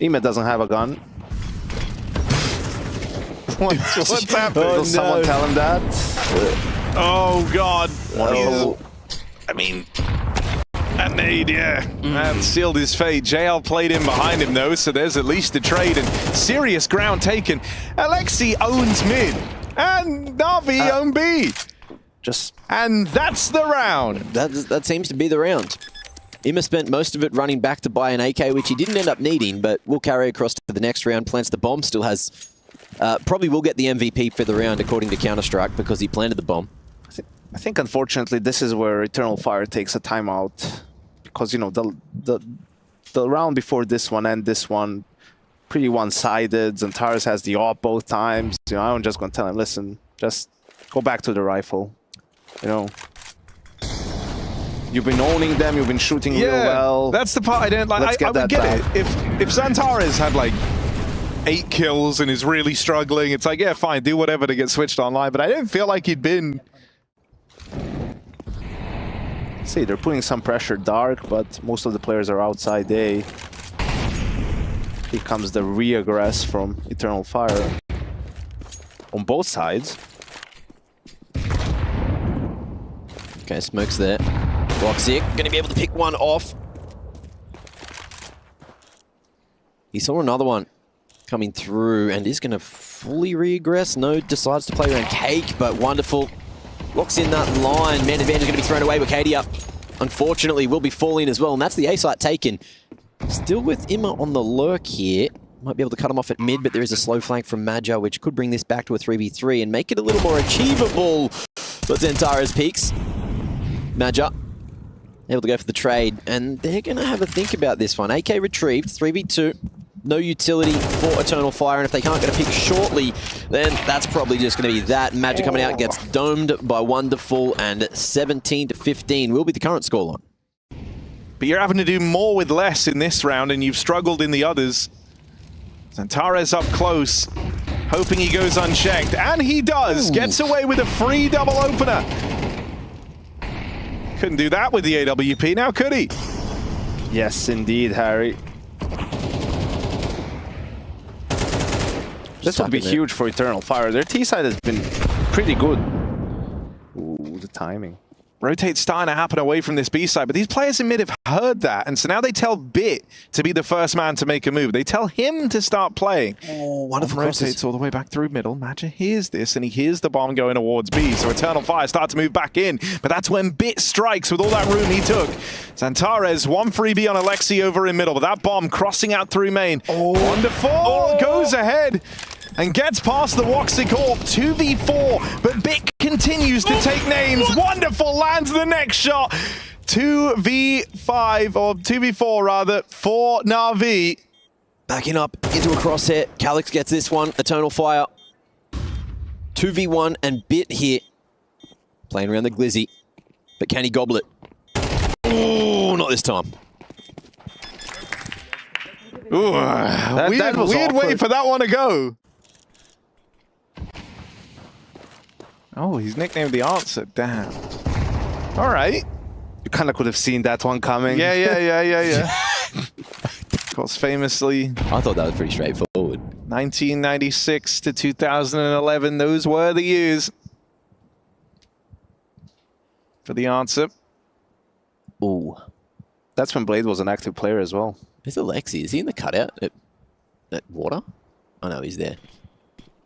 Speaker 2: Ime doesn't have a gun.
Speaker 1: What's happened?
Speaker 2: Will someone tell him that?
Speaker 1: Oh, God.
Speaker 2: Wonderful.
Speaker 1: I mean, that nade, yeah. That sealed his fate. JL played in behind him, though, so there's at least a trade and serious ground taken. Alexi owns mid, and NaVi own B. And that's the round.
Speaker 3: That seems to be the round. Ima spent most of it running back to buy an AK, which he didn't end up needing, but will carry across to the next round. Plants the bomb, still has... probably will get the MVP for the round, according to Counter-Strike, because he planted the bomb.
Speaker 2: I think, unfortunately, this is where Eternal Fire takes a timeout. Because, you know, the round before this one and this one, pretty one-sided. xantares has the op both times. You know, I'm just going to tell him, listen, just go back to the rifle. You know, you've been owning them, you've been shooting real well.
Speaker 1: That's the part I didn't like. I would get it. If xantares had like 8 kills and is really struggling, it's like, yeah, fine, do whatever to get switched online. But I didn't feel like he'd been.
Speaker 2: See, they're putting some pressure dark, but most of the players are outside A. Here comes the re-aggress from Eternal Fire on both sides.
Speaker 3: Okay, smoke's there. woxic going to be able to pick one off. He saw another one coming through and is going to fully regress. No, decides to play around Cake, but Wonderful locks in that line. Man advantage is going to be thrown away. lyikkeet up, unfortunately, will be falling as well, and that's the A site taken. Still with Ima on the lurk here. Might be able to cut him off at mid, but there is a slow flank from Major, which could bring this back to a 3v3 and make it a little more achievable. But xantares peaks. Major able to go for the trade, and they're going to have a think about this one. AK retrieved, 3v2. No utility for Eternal Fire, and if they can't get a pick shortly, then that's probably just going to be that. Major coming out gets domed by Wonderful, and 17-15 will be the current scoreline.
Speaker 1: But you're having to do more with less in this round, and you've struggled in the others. xantares up close, hoping he goes unchecked, and he does. Ooh. Gets away with a free double opener. Couldn't do that with the AWP now, could he?
Speaker 2: Yes, indeed, Harry. This would be huge for Eternal Fire. Their T side has been pretty good. Ooh, the timing.
Speaker 1: Rotate's starting to happen away from this B side, but these players in mid have heard that, and so now they tell Bit to be the first man to make a move. They tell him to start playing.
Speaker 3: Oh, wonderful
Speaker 1: Rotates
Speaker 3: crosses.
Speaker 1: all the way back through middle. Maggia hears this, and he hears the bomb going towards B, so Eternal Fire start to move back in, but that's when Bit strikes with all that room he took. xantares, 1 freebie on Alexi over in middle, but that bomb crossing out through main. Oh. Wonderful! Goes ahead and gets past the Woxic Orb, 2v4, but Bit continues to take names. Wonderful, lands the next shot. 2v5, or 2v4 rather, for NaVi.
Speaker 3: Backing up into a crosshair. Calyx gets this one. Eternal Fire. 2v1 and Bit here. Playing around the glizzy. But can he gobble it? Oh, not this time.
Speaker 1: Ooh, weird way for that one to go. Oh, he's nicknamed the answer. Damn. All right.
Speaker 2: You kind of could have seen that one coming.
Speaker 1: Yeah. Of course, famously,
Speaker 3: I thought that was pretty straightforward.
Speaker 1: 1996 to 2011, those were the years for the answer.
Speaker 3: Ooh.
Speaker 2: That's when Blade was an active player as well.
Speaker 3: Where's Alexi? Is he in the cutout at water? Oh no, he's there.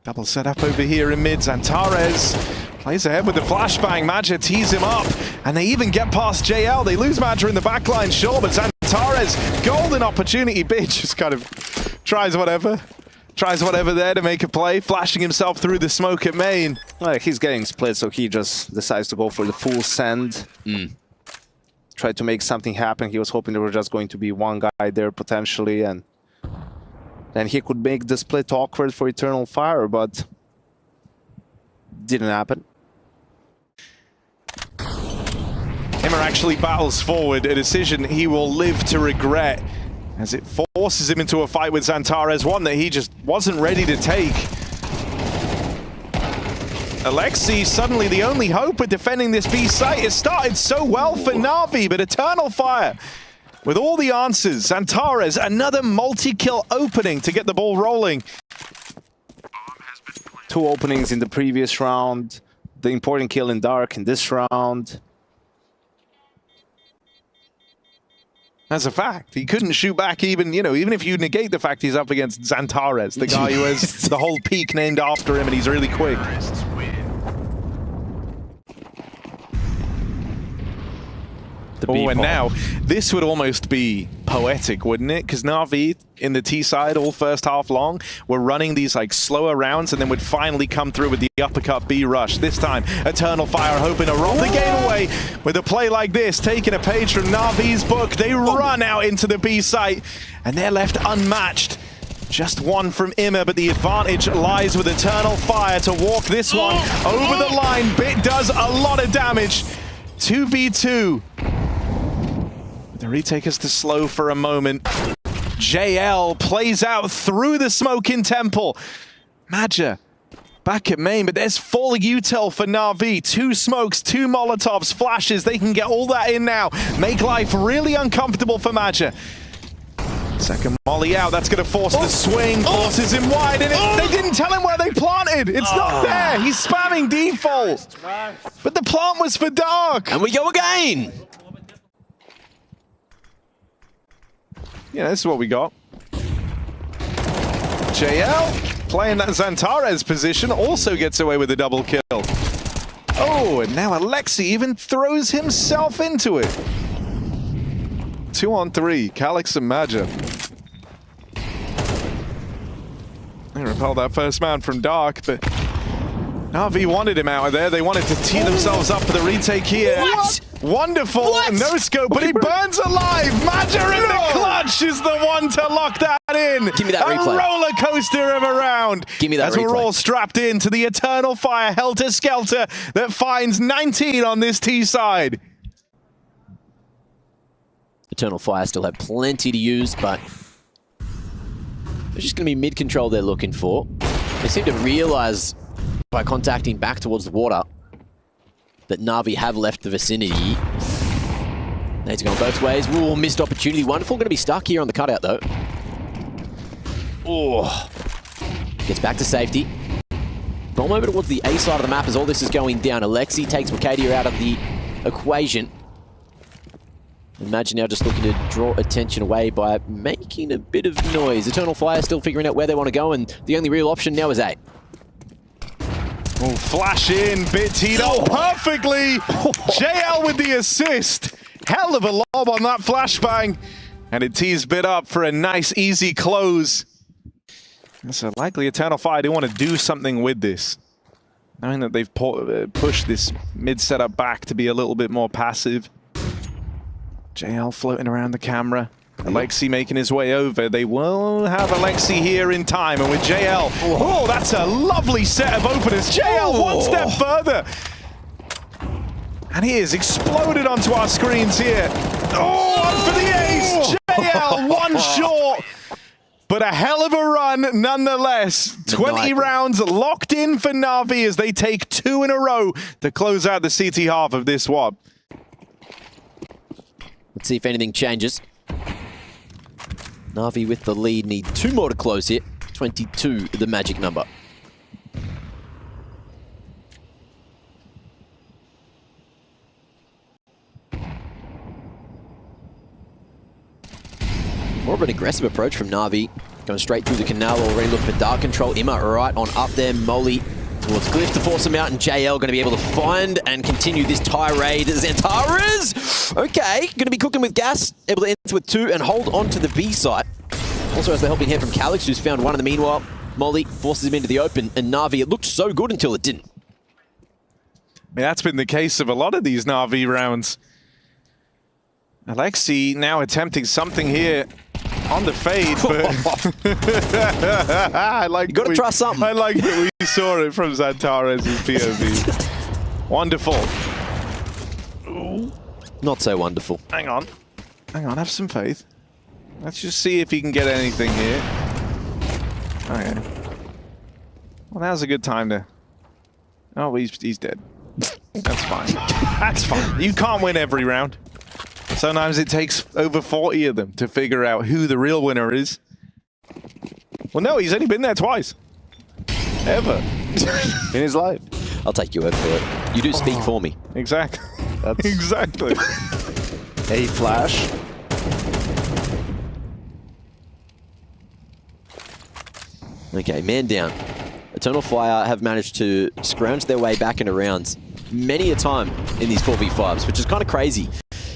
Speaker 1: Double setup over here in mid. xantares plays ahead with the flashbang. Maggia tees him up, and they even get past JL. They lose Maggia in the backline, sure, but xantares, golden opportunity. Bit just kind of tries whatever there to make a play, flashing himself through the smoke at main.
Speaker 2: Well, he's getting split, so he just decides to go for the full send. Tried to make something happen. He was hoping there was just going to be one guy there potentially, and then he could make the split awkward for Eternal Fire, but didn't happen.
Speaker 1: Himmer actually battles forward, a decision he will live to regret, as it forces him into a fight with xantares, one that he just wasn't ready to take. Alexi, suddenly the only hope of defending this B site. It started so well for NaVi, but Eternal Fire with all the answers. xantares, another multi-kill opening to get the ball rolling.
Speaker 2: 2 openings in the previous round. The important kill in Dark in this round.
Speaker 1: As a fact, he couldn't shoot back even, even if you negate the fact he's up against xantares, the guy who has the whole peak named after him and he's really quick. Oh, and now this would almost be poetic, wouldn't it? Because NaVi in the T side all first half long were running these like slower rounds and then would finally come through with the uppercut B rush. This time, Eternal Fire hoping to roll the game away with a play like this, taking a page from NaVi's book. They run out into the B site and they're left unmatched. Just one from Immer, but the advantage lies with Eternal Fire to walk this one over the line. Bit does a lot of damage. 2v2. The retake is to slow for a moment. JL plays out through the smoke in Temple. Maggia back at main, but there's full util for NaVi. 2 smokes, 2 Molotovs, flashes. They can get all that in now. Make life really uncomfortable for Maggia. Second molly out. That's going to force the swing. Forces him wide, and they didn't tell him where they planted. It's not there. He's spamming default. But the plant was for Dark.
Speaker 3: And we go again.
Speaker 1: Yeah, this is what we got. JL playing that xantares position also gets away with a double kill. Oh, and now Alexi even throws himself into it. 2 on 3, Calyx and Maggia. They repelled that first man from Dark, but NaVi wanted him out of there. They wanted to tee themselves up for the retake here.
Speaker 3: What?
Speaker 1: Wonderful.
Speaker 3: What?
Speaker 1: No scope, but he burns alive. Maggia in the clutch is the one to lock that in.
Speaker 3: Give me that replay.
Speaker 1: A roller coaster of a round.
Speaker 3: Give me that
Speaker 1: As
Speaker 3: replay.
Speaker 1: we're all strapped into the Eternal Fire helter-skelter that finds 19 on this T side.
Speaker 3: Eternal Fire still have plenty to use, but it's just going to be mid-control they're looking for. They seem to realize by contacting back towards the water that NaVi have left the vicinity. Nade's going both ways. Ooh, missed opportunity. Wonderful. Going to be stuck here on the cutout, though. Oh. Gets back to safety. Bomb over towards the A side of the map as all this is going down. Alexi takes Wikidia out of the equation. Imagine now just looking to draw attention away by making a bit of noise. Eternal Fire still figuring out where they want to go, and the only real option now is A.
Speaker 1: Oh, flash in, bit teed up perfectly. JL with the assist. Hell of a lob on that flashbang. And it tees bit up for a nice, easy close. So likely Eternal Fire do want to do something with this. Knowing that they've pushed this mid setup back to be a little bit more passive. JL floating around the camera. Alexi making his way over. They will have Alexi here in time. And with JL, oh, that's a lovely set of openers. JL one step further. And he is exploded onto our screens here. Oh, one for the ace. JL one short. But a hell of a run nonetheless. 20 rounds locked in for NaVi as they take 2 in a row to close out the CT half of this swap.
Speaker 3: Let's see if anything changes. NaVi with the lead, need 2 more to close here. 22, the magic number. More of an aggressive approach from NaVi. Going straight through the canal already, looking for dark control. Imma right on up there. Molly towards Glyph to force him out, and JL going to be able to find and continue this tirade. xantares! Okay, going to be cooking with gas. Able to enter with 2 and hold on to the B site. Also has the helping hand from Calix, who's found 1 in the meanwhile. Molly forces him into the open, and NaVi, it looked so good until it didn't.
Speaker 1: I mean, that's been the case of a lot of these NaVi rounds. Alexi now attempting something here on the fade, but I like.
Speaker 3: You got to try something.
Speaker 1: I like that we saw it from xantares' POV. Wonderful. Ooh.
Speaker 3: Not so wonderful.
Speaker 1: Hang on, have some faith. Let's just see if he can get anything here. Okay. Well, now's a good time to. Oh, he's dead. That's fine. That's fine. You can't win every round. Sometimes it takes over 40 of them to figure out who the real winner is. Well, no, he's only been there twice. Ever.
Speaker 2: In his life.
Speaker 3: I'll take your word for it. You do speak for me.
Speaker 1: Exactly.
Speaker 2: That's
Speaker 1: exactly.
Speaker 2: A flash.
Speaker 3: Okay, man down. Eternal Fire have managed to scrounge their way back into rounds many a time in these 4v5s, which is kind of crazy.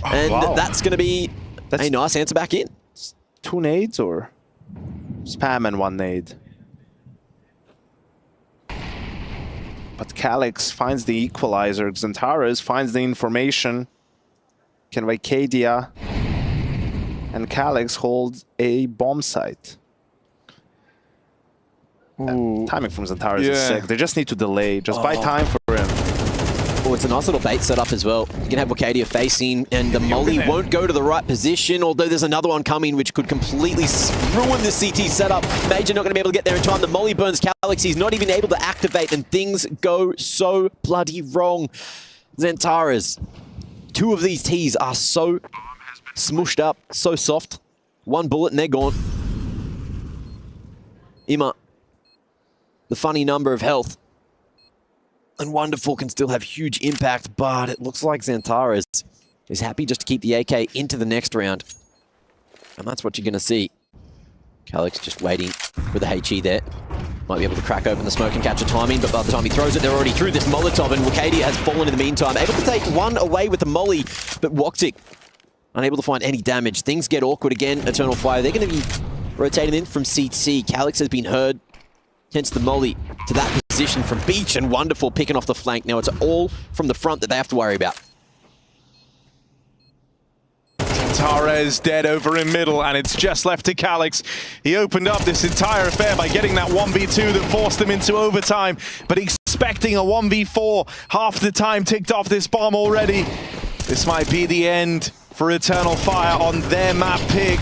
Speaker 3: And that's going to be a nice answer back in.
Speaker 2: 2 nades or spam and 1 nade? But Calix finds the equalizer. xantares finds the information. Can Lycadia and Calix hold a bomb site? Timing from xantares is sick. They just need to delay. Just buy time for him.
Speaker 3: Oh, it's a nice little bait setup as well. You can have Lycadia facing, and the molly won't go to the right position, although there's another one coming which could completely ruin the CT setup. Major not going to be able to get there in time. The molly burns Calix. He's not even able to activate, and things go so bloody wrong. xantares. 2 of these Ts are so smushed up, so soft. 1 bullet and they're gone. Imma, the funny number of health. And Wonderful can still have huge impact, but it looks like xantares is happy just to keep the AK into the next round. And that's what you're going to see. Calix just waiting for the HE there. Might be able to crack open the smoke and catch a timing, but by the time he throws it, they're already through this Molotov, and Lycadia has fallen in the meantime. Able to take 1 away with the molly, but Woktik unable to find any damage. Things get awkward again. Eternal Fire, they're going to be rotating in from CT. Calix has been heard. Hence the molly to that position from Beach, and Wonderful picking off the flank. Now it's all from the front that they have to worry about.
Speaker 1: xantares dead over in middle, and it's just left to Calix. He opened up this entire affair by getting that 1v2 that forced them into overtime, but expecting a 1v4. Half the time ticked off this bomb already. This might be the end for Eternal Fire on their map pick.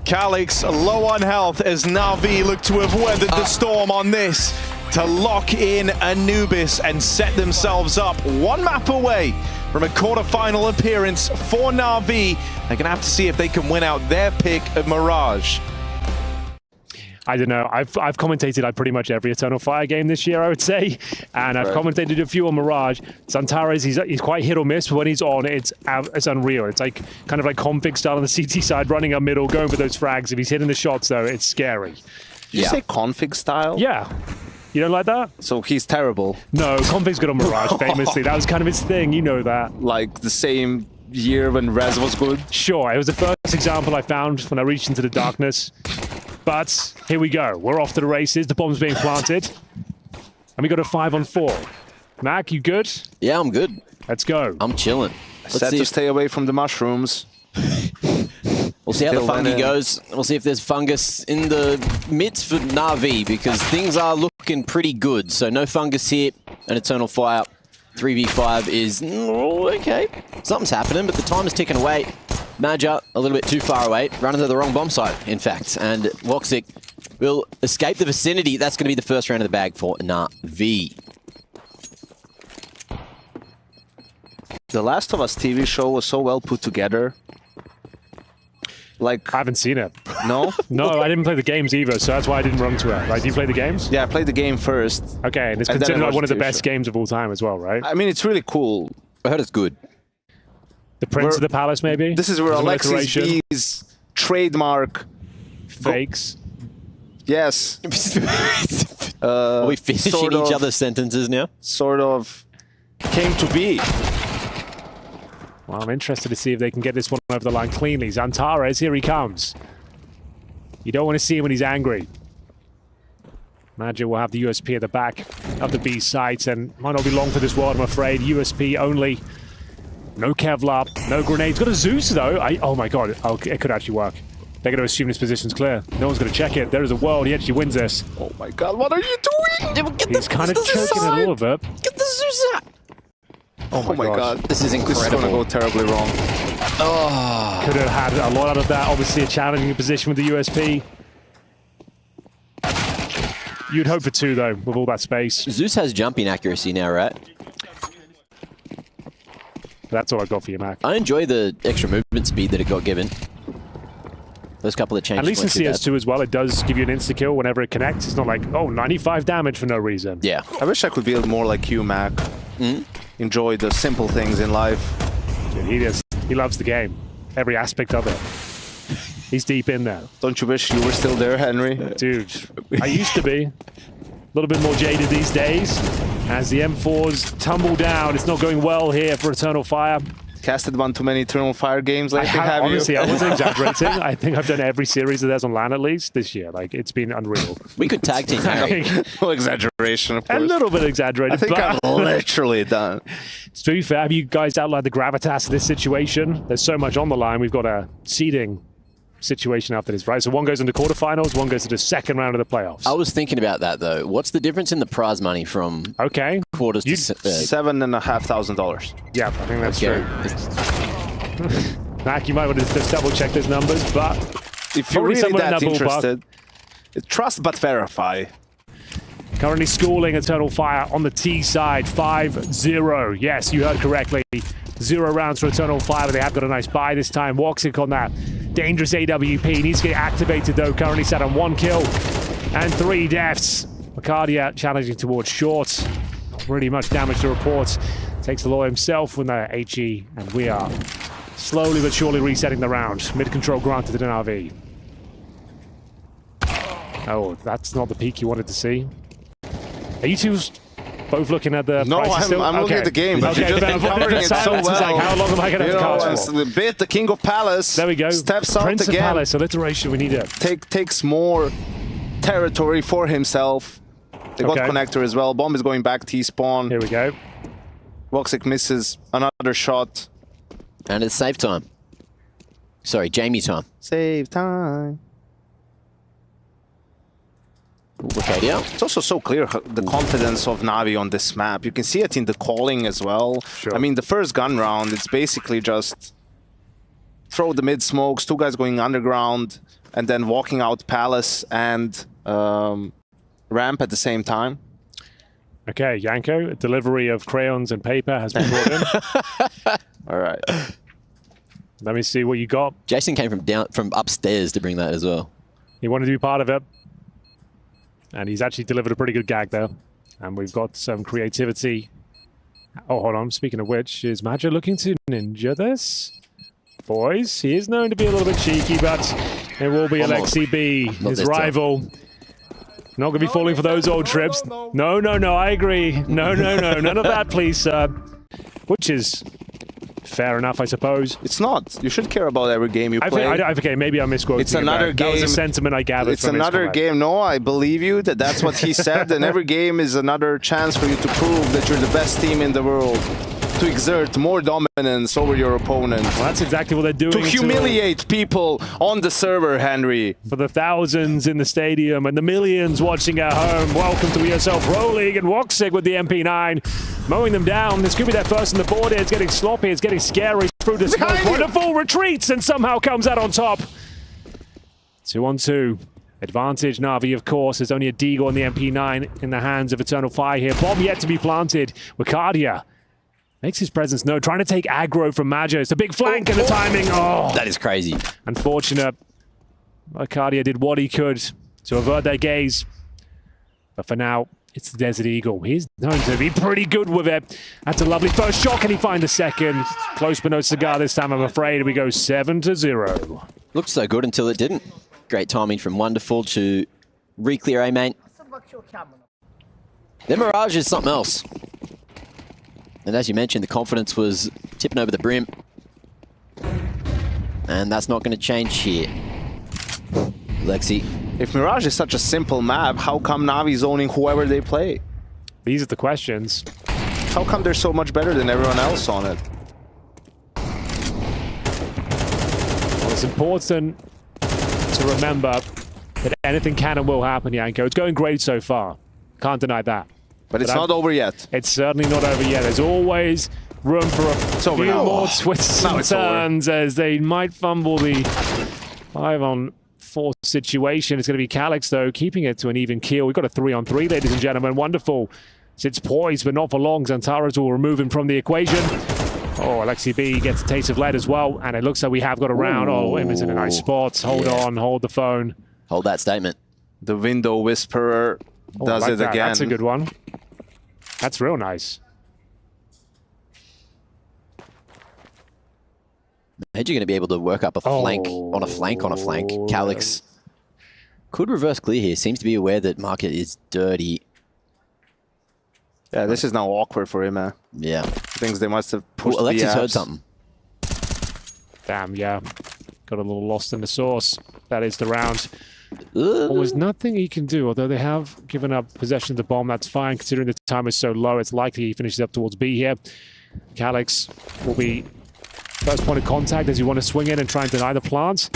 Speaker 1: Calix low on health as NaVi look to have weathered the storm on this to lock in Anubis and set themselves up 1 map away from a quarterfinal appearance for NaVi. They're going to have to see if they can win out their pick of Mirage.
Speaker 6: I don't know. I've commentated on pretty much every Eternal Fire game this year, I would say, and I've commentated a few on Mirage. xantares, he's quite hit or miss, but when he's on, it's unreal. It's like kind of like config style on the CT side, running up middle, going for those frags. If he's hitting the shots, though, it's scary.
Speaker 2: Did you say config style?
Speaker 6: Yeah. You don't like that?
Speaker 2: So he's terrible.
Speaker 6: No, config's good on Mirage, famously. That was kind of his thing, you know that.
Speaker 2: Like the same year when Rez was good?
Speaker 6: Sure, it was the first example I found when I reached into the darkness. But here we go. We're off to the races. The bomb's being planted. And we got a 5-on-4. Mac, you good?
Speaker 3: Yeah, I'm good.
Speaker 6: Let's go.
Speaker 3: I'm chilling.
Speaker 2: Set to stay away from the mushrooms.
Speaker 3: We'll see how the fungi goes. We'll see if there's fungus in the midst for NaVi, because things are looking pretty good. So no fungus here. An Eternal Fire 3v5 is okay. Something's happening, but the time is ticking away. Madja a little bit too far away, running to the wrong bomb site, in fact. And woxic will escape the vicinity. That's going to be the first round of the bag for NaVi.
Speaker 2: The Last of Us TV show was so well put together. Like,
Speaker 6: I haven't seen it.
Speaker 2: No?
Speaker 6: No, I didn't play the games either, so that's why I didn't run to it. Right? Do you play the games?
Speaker 2: Yeah, I played the game first.
Speaker 6: Okay, and it's considered like one of the best games of all time as well, right?
Speaker 2: I mean, it's really cool.
Speaker 3: I heard it's good.
Speaker 6: The Prince of the Palace, maybe?
Speaker 2: This is where Alexis B's trademark
Speaker 6: fakes.
Speaker 2: Yes.
Speaker 3: Are we finishing each other's sentences now?
Speaker 2: Sort of came to be.
Speaker 6: Well, I'm interested to see if they can get this one over the line cleanly. xantares, here he comes. You don't want to see him when he's angry. Madja will have the USP at the back of the B sites, and might not be long for this world, I'm afraid. USP only. No Kevlar, no grenades. Got a Zeus, though. Oh, my God. Oh, it could actually work. They're going to assume this position's clear. No one's going to check it. There is a world. He actually wins this.
Speaker 2: Oh, my God. What are you doing?
Speaker 6: He's kind of choking a little bit.
Speaker 3: Get the Zeus out.
Speaker 2: Oh, my God.
Speaker 3: This is incredible.
Speaker 2: This is going to go terribly wrong.
Speaker 3: Oh.
Speaker 6: Could have had a lot out of that. Obviously, a challenging position with the USP. You'd hope for 2, though, with all that space.
Speaker 3: Zeus has jumping accuracy now, right?
Speaker 6: That's all I got for you, Mac.
Speaker 3: I enjoy the extra movement speed that it got given. Those couple of changes.
Speaker 6: At least in CS2 as well, it does give you an insta-kill whenever it connects. It's not like, oh, 95 damage for no reason.
Speaker 3: Yeah.
Speaker 2: I wish I could build more like you, Mac. Enjoy the simple things in life.
Speaker 6: Dude, he loves the game. Every aspect of it. He's deep in there.
Speaker 2: Don't you wish you were still there, Henry?
Speaker 6: Dude, I used to be. A little bit more jaded these days. As the M4s tumble down, it's not going well here for Eternal Fire.
Speaker 2: Casted one too many Eternal Fire games lately, have you?
Speaker 6: Honestly, I wasn't exaggerating. I think I've done every series that there's on LAN at least this year. Like, it's been unreal.
Speaker 3: We could tag team.
Speaker 2: No exaggeration, of course.
Speaker 6: A little bit exaggerated.
Speaker 2: I think I'm literally done.
Speaker 6: To be fair, have you guys outlined the gravitas of this situation? There's so much on the line. We've got a seeding situation after this, right? So one goes into quarterfinals, one goes to the second round of the playoffs.
Speaker 3: I was thinking about that, though. What's the difference in the prize money from quarters to...
Speaker 2: $7,500.
Speaker 6: Yeah, I think that's true. Mac, you might want to just double check those numbers, but...
Speaker 2: If you're really that interested, trust but verify.
Speaker 6: Currently schooling Eternal Fire on the T side, 5-0. Yes, you heard correctly. 0 rounds for Eternal Fire, but they have got a nice buy this time. woxic on that dangerous AWP. Needs to get activated, though. Currently set on 1 kill and 3 deaths. Macardia challenging towards short. Not really much damage to report. Takes the law himself with the HE, and we are slowly but surely resetting the round. Mid-control granted to NaVi. Oh, that's not the peak you wanted to see. Are you two both looking at the prices still?
Speaker 2: I'm looking at the game, but you're just covering it so well.
Speaker 6: Like, how long am I going to have to cast for?
Speaker 2: The bit, the King of Palace.
Speaker 6: There we go.
Speaker 2: Steps out
Speaker 6: Prince
Speaker 2: again.
Speaker 6: of Palace, alliteration, we need it.
Speaker 2: Takes more territory for himself. They got connector as well. Bomb is going back T-spawn.
Speaker 6: Here we go.
Speaker 2: woxic misses another shot.
Speaker 3: And it's save time. Sorry, Jamie time.
Speaker 2: Save time. It's also so clear the confidence of NaVi on this map. You can see it in the calling as well.
Speaker 6: Sure.
Speaker 2: I mean, the first gun round, it's basically just throw the mid smokes, 2 guys going underground, and then walking out Palace and ramp at the same time.
Speaker 6: Okay, Yanko, a delivery of crayons and paper has been brought in.
Speaker 2: All right.
Speaker 6: Let me see what you got.
Speaker 3: Jason came from upstairs to bring that as well.
Speaker 6: You wanted to be part of it. And he's actually delivered a pretty good gag there. And we've got some creativity. Oh, hold on. Speaking of which, is Majo looking to ninja this? Boys, he is known to be a little bit cheeky, but it will be Alexi B, his rival. Not going to be falling for those old trips. No, I agree. No, none of that, please, sir. Which is fair enough, I suppose.
Speaker 2: It's not. You should care about every game you play.
Speaker 6: Okay, maybe I'm misquoting.
Speaker 2: It's another game.
Speaker 6: That was a sentiment I gathered.
Speaker 2: It's another game. No, I believe you. That's what he said. And every game is another chance for you to prove that you're the best team in the world. To exert more dominance over your opponent.
Speaker 6: Well, that's exactly what they're doing.
Speaker 2: To humiliate people on the server, Henry.
Speaker 6: For the thousands in the stadium and the millions watching at home, welcome to ESL Pro League, and Woxic with the MP9 mowing them down. This could be their first on the board here. It's getting sloppy, it's getting scary. Through the smoke, wonderful retreats, and somehow comes out on top. 2-on-2. Advantage NaVi, of course. There's only a Deagle on the MP9 in the hands of Eternal Fire here. Bomb yet to be planted. Wakadia makes his presence known, trying to take aggro from Majo. It's a big flank and the timing. Oh,
Speaker 3: that is crazy.
Speaker 6: Unfortunate. Arcadia did what he could to avert their gaze. But for now, it's the Desert Eagle. He's known to be pretty good with it. That's a lovely first shot. Can he find the second? Close but no cigar this time, I'm afraid. We go 7-0.
Speaker 3: Looked so good until it didn't. Great timing from Wonderful to re-clear A main. Their Mirage is something else. And as you mentioned, the confidence was tipping over the brim. And that's not going to change here. Lexi.
Speaker 2: If Mirage is such a simple map, how come NaVi's owning whoever they play?
Speaker 6: These are the questions.
Speaker 2: How come they're so much better than everyone else on it?
Speaker 6: Well, it's important to remember that anything can and will happen, Yanko. It's going great so far. Can't deny that.
Speaker 2: But it's not over yet.
Speaker 6: It's certainly not over yet. There's always room for a few more twists and turns as they might fumble the 5-on-4 situation. It's going to be Calyx, though, keeping it to an even keel. We've got a 3-on-3, ladies and gentlemen. Wonderful. Sits poised, but not for long. xantares will remove him from the equation. Oh, Alexi B gets a taste of lead as well, and it looks like we have got a round. Oh, Im's in a nice spot. Hold on, hold the phone.
Speaker 3: Hold that statement.
Speaker 2: The Window Whisperer does it again.
Speaker 6: That's a good one. That's real nice.
Speaker 3: Hedge are going to be able to work up a flank on a flank on a flank. Calyx could reverse clear here. Seems to be aware that market is dirty.
Speaker 2: Yeah, this is now awkward for him, man.
Speaker 3: Yeah.
Speaker 2: Thinks they must have pushed
Speaker 3: Alexis heard something.
Speaker 6: Damn, yeah. Got a little lost in the sauce. That is the round. Well, there's nothing he can do, although they have given up possession of the bomb. That's fine, considering the time is so low. It's likely he finishes up towards B here. Calyx will be first point of contact as you want to swing in and try and deny the plant.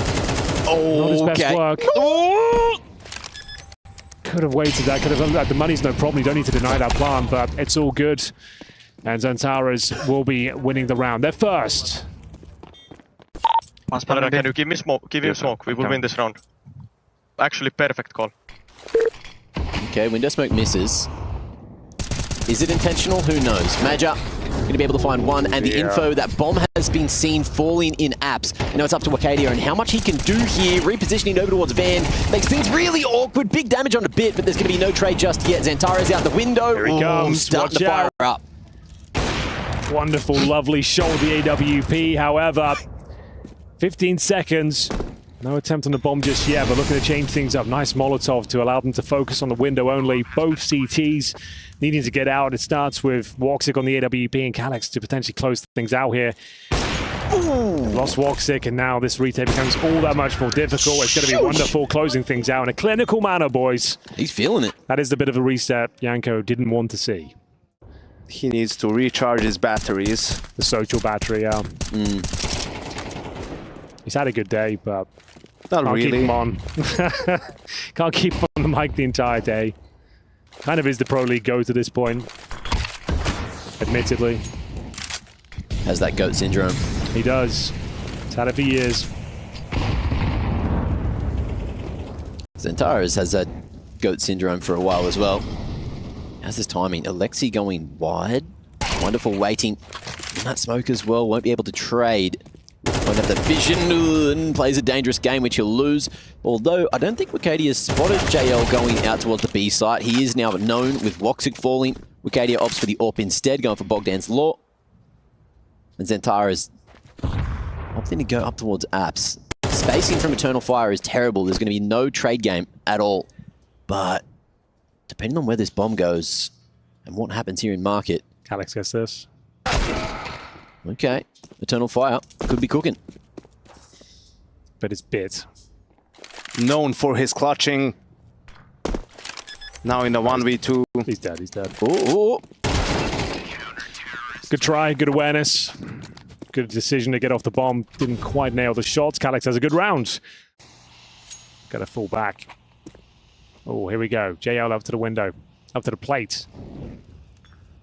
Speaker 3: Oh,
Speaker 6: not his best work. Could have waited that, could have done that. The money's no problem. You don't need to deny that plant, but it's all good. And xantares will be winning the round. They're first.
Speaker 5: Can you give me smoke? Give him smoke. We will win this round. Actually, perfect call.
Speaker 3: Okay, window smoke misses. Is it intentional? Who knows? Major going to be able to find one, and the info that bomb has been seen falling in apps. Now it's up to Wakadia and how much he can do here. Repositioning over towards Van makes things really awkward. Big damage on the bit, but there's going to be no trade just yet. xantares out the window.
Speaker 6: Here he comes.
Speaker 3: Starting to fire up.
Speaker 6: Wonderful, lovely shot with the AWP. However, 15 seconds. No attempt on the bomb just yet, but looking to change things up. Nice Molotov to allow them to focus on the window only. Both CTs needing to get out. It starts with Woxic on the AWP and Calyx to potentially close things out here. Lost Woxic, and now this retake becomes all that much more difficult. It's going to be Wonderful closing things out in a clinical manner, boys.
Speaker 3: He's feeling it.
Speaker 6: That is the bit of a reset Yanko didn't want to see.
Speaker 2: He needs to recharge his batteries.
Speaker 6: The social battery, yeah. He's had a good day, but
Speaker 2: not
Speaker 6: can't
Speaker 2: really.
Speaker 6: Keep him on. Can't keep him on the mic the entire day. Kind of is the Pro League go to this point, admittedly.
Speaker 3: Has that GOAT syndrome.
Speaker 6: He does. He's had it for years.
Speaker 3: xantares has that GOAT syndrome for a while as well. How's this timing? Alexi going wide. Wonderful waiting in that smoke as well. Won't be able to trade. Won't have the vision and plays a dangerous game, which he'll lose. Although, I don't think Wikidia has spotted JL going out towards the B site. He is now known with Woxic falling. Wikidia opts for the AWP instead, going for Bogdan's Law. And xantares opting to go up towards apps. Spacing from Eternal Fire is terrible. There's going to be no trade game at all. But depending on where this bomb goes and what happens here in market.
Speaker 6: Alex gets this.
Speaker 3: Okay, Eternal Fire could be cooking.
Speaker 6: But it's bit.
Speaker 2: Known for his clutching. Now in the 1v2.
Speaker 6: He's dead, he's dead.
Speaker 3: Ooh.
Speaker 6: Good try, good awareness. Good decision to get off the bomb. Didn't quite nail the shots. Calix has a good round. Got to fall back. Oh, here we go. JL up to the window. Up to the plate.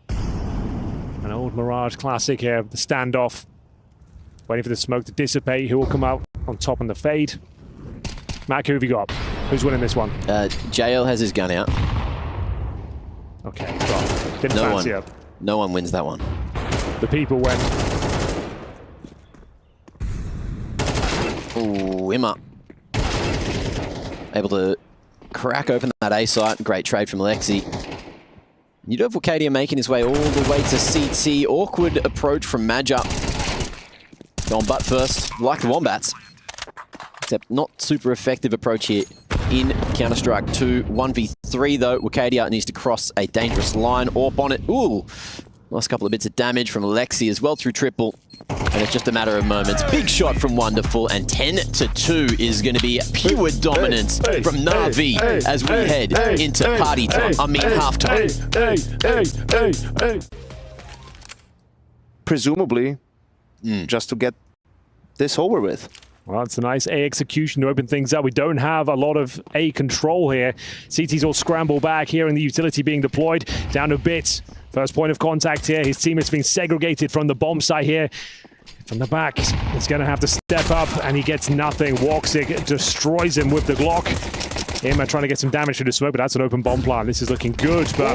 Speaker 6: An old Mirage classic here. The standoff. Waiting for the smoke to dissipate. Who will come out on top in the fade? Mac, who have you got? Who's winning this one?
Speaker 3: JL has his gun out.
Speaker 6: Okay, well, didn't fancy it.
Speaker 3: No one wins that one.
Speaker 6: The people win.
Speaker 3: Ooh, Emma. Able to crack open that A site. Great trade from Lexi. You do have Wikidia making his way all the way to CT. Awkward approach from Madja. Going butt first, like the Wombats. Except not super effective approach here in Counter-Strike 2. 1v3 though, Wikidia needs to cross a dangerous line. AWP on it. Ooh! Last couple of bits of damage from Lexi as well through triple. And it's just a matter of moments. Big shot from Wonderful, and 10-2 is going to be pure dominance from NaVi as we head into party time. I mean halftime.
Speaker 2: Presumably, just to get this over with.
Speaker 6: Well, it's a nice A execution to open things up. We don't have a lot of A control here. CT's all scramble back here, and the utility being deployed down a bit. First point of contact here. His team is being segregated from the bomb site here. From the back, he's going to have to step up, and he gets nothing. Woxic destroys him with the Glock. Emma trying to get some damage to the smoke, but that's an open bomb plant. This is looking good, but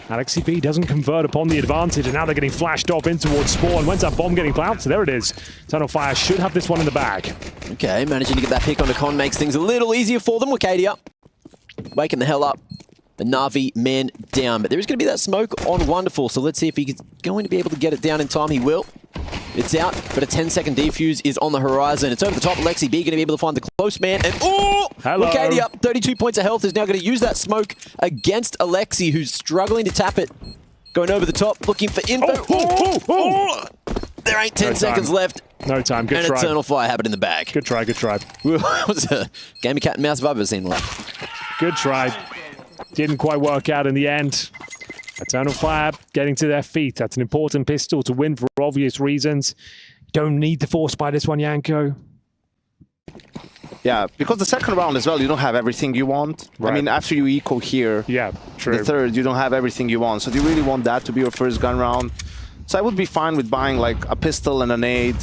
Speaker 6: Alex CP doesn't convert upon the advantage, and now they're getting flashed off in towards spawn. When's that bomb getting planted? So there it is. Eternal Fire should have this one in the bag.
Speaker 3: Okay, managing to get that pick on the con makes things a little easier for them. Wikidia waking the hell up. The NaVi man down, but there is going to be that smoke on Wonderful, so let's see if he's going to be able to get it down in time. He will. It's out, but a 10-second defuse is on the horizon. It's over the top. Lexi B going to be able to find the close man, and Wikidia, 32 points of health, is now going to use that smoke against Alexi, who's struggling to tap it. Going over the top, looking for info. There ain't 10 seconds left.
Speaker 6: No time. Good try.
Speaker 3: And Eternal Fire have it in the bag.
Speaker 6: Good try. Good try.
Speaker 3: It was a game of cat and mouse I've ever seen one.
Speaker 6: Good try. Didn't quite work out in the end. Eternal Fire getting to their feet. That's an important pistol to win for obvious reasons. Don't need to force by this one, Yanko.
Speaker 2: Yeah, because the second round as well, you don't have everything you want. Right. I mean, after you eco here,
Speaker 6: true.
Speaker 2: The third, you don't have everything you want. So do you really want that to be your first gun round? So I would be fine with buying like a pistol and a nade,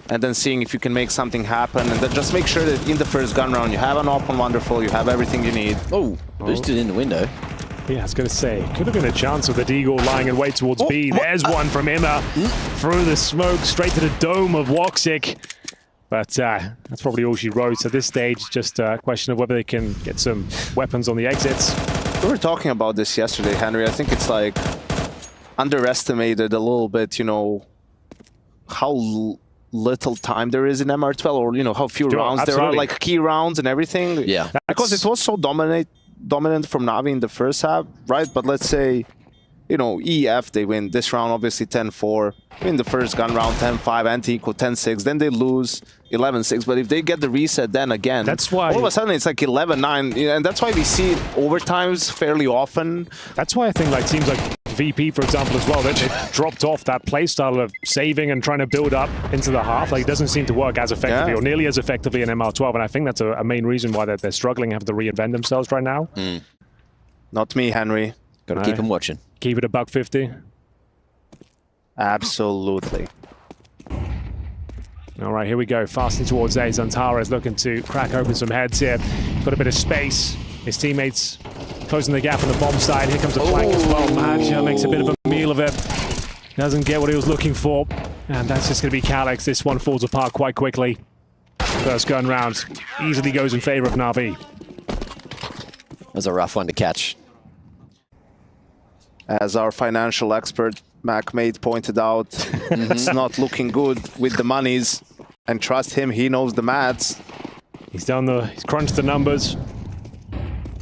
Speaker 2: and then seeing if you can make something happen, and then just make sure that in the first gun round you have an AWP on Wonderful, you have everything you need.
Speaker 3: Boosted in the window.
Speaker 6: Yeah, I was going to say, could have been a chance with the Deagle lying in wait towards B. There's one from Emma. Through the smoke, straight to the dome of Woxic. But that's probably all she wrote. At this stage, just a question of whether they can get some weapons on the exits.
Speaker 2: We were talking about this yesterday, Henry. I think it's like underestimated a little bit, you know, how little time there is in MR12, or, you know, how few rounds there are, like key rounds and everything.
Speaker 3: Yeah.
Speaker 2: Because it was so dominant from NaVi in the first half, right? But let's say, you know, EF, they win this round, obviously 10-4. Win the first gun round, 10-5, anti-equal 10-6. Then they lose 11-6. But if they get the reset then again,
Speaker 6: that's why
Speaker 2: all of a sudden it's like 11-9. And that's why we see overtimes fairly often.
Speaker 6: That's why I think like teams like VP, for example, as well, they've dropped off that playstyle of saving and trying to build up into the half. Like, it doesn't seem to work as effectively or nearly as effectively in MR12. And I think that's a main reason why they're struggling, having to reinvent themselves right now.
Speaker 2: Not me, Henry.
Speaker 3: Got to keep them watching.
Speaker 6: Keep it $150.
Speaker 2: Absolutely.
Speaker 6: All right, here we go. Fasting towards A. xantares looking to crack open some heads here. Got a bit of space. His teammates closing the gap on the bomb side. Here comes the flank as well. Madja makes a bit of a meal of it. Doesn't get what he was looking for. And that's just going to be Calix. This one falls apart quite quickly. First gun round easily goes in favor of NaVi.
Speaker 3: That was a rough one to catch.
Speaker 2: As our financial expert, MacMate, pointed out, it's not looking good with the monies. And trust him, he knows the maths.
Speaker 6: He's crunched the numbers,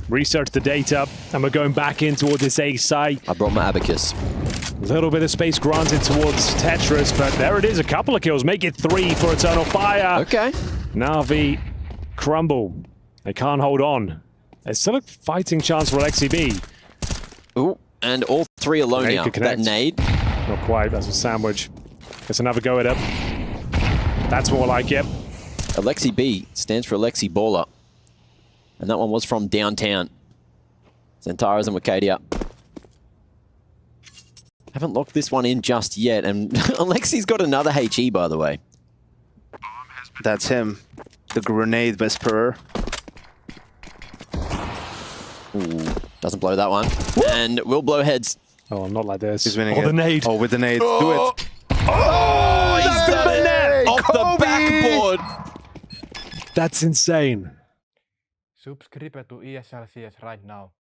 Speaker 6: researched the data, and we're going back in towards this A site.
Speaker 3: I brought my abacus.
Speaker 6: A little bit of space granted towards Tetris, but there it is, a couple of kills. Make it 3 for Eternal Fire.
Speaker 3: Okay.
Speaker 6: NaVi crumble. They can't hold on. There's still a fighting chance for leikkeet.
Speaker 3: Ooh, and all 3 alone now. That nade.
Speaker 6: Not quite, that's a sandwich. Gets another go at it. That's more like it.
Speaker 3: leikkeet stands for Alexi Baller. And that one was from downtown. xantares and Wikidia. Haven't locked this one in just yet. And Alexi's got another HE, by the way.
Speaker 2: That's him. The grenade whisperer.
Speaker 3: Ooh, doesn't blow that one. And will blow heads.
Speaker 6: Oh, not like this.
Speaker 2: He's winning
Speaker 6: it.
Speaker 2: the
Speaker 6: nade.
Speaker 2: Oh, with the nade. Do it.
Speaker 3: Oh, he's done it! Off the backboard.
Speaker 6: That's insane.
Speaker 7: Subscribe to ESL CS right now.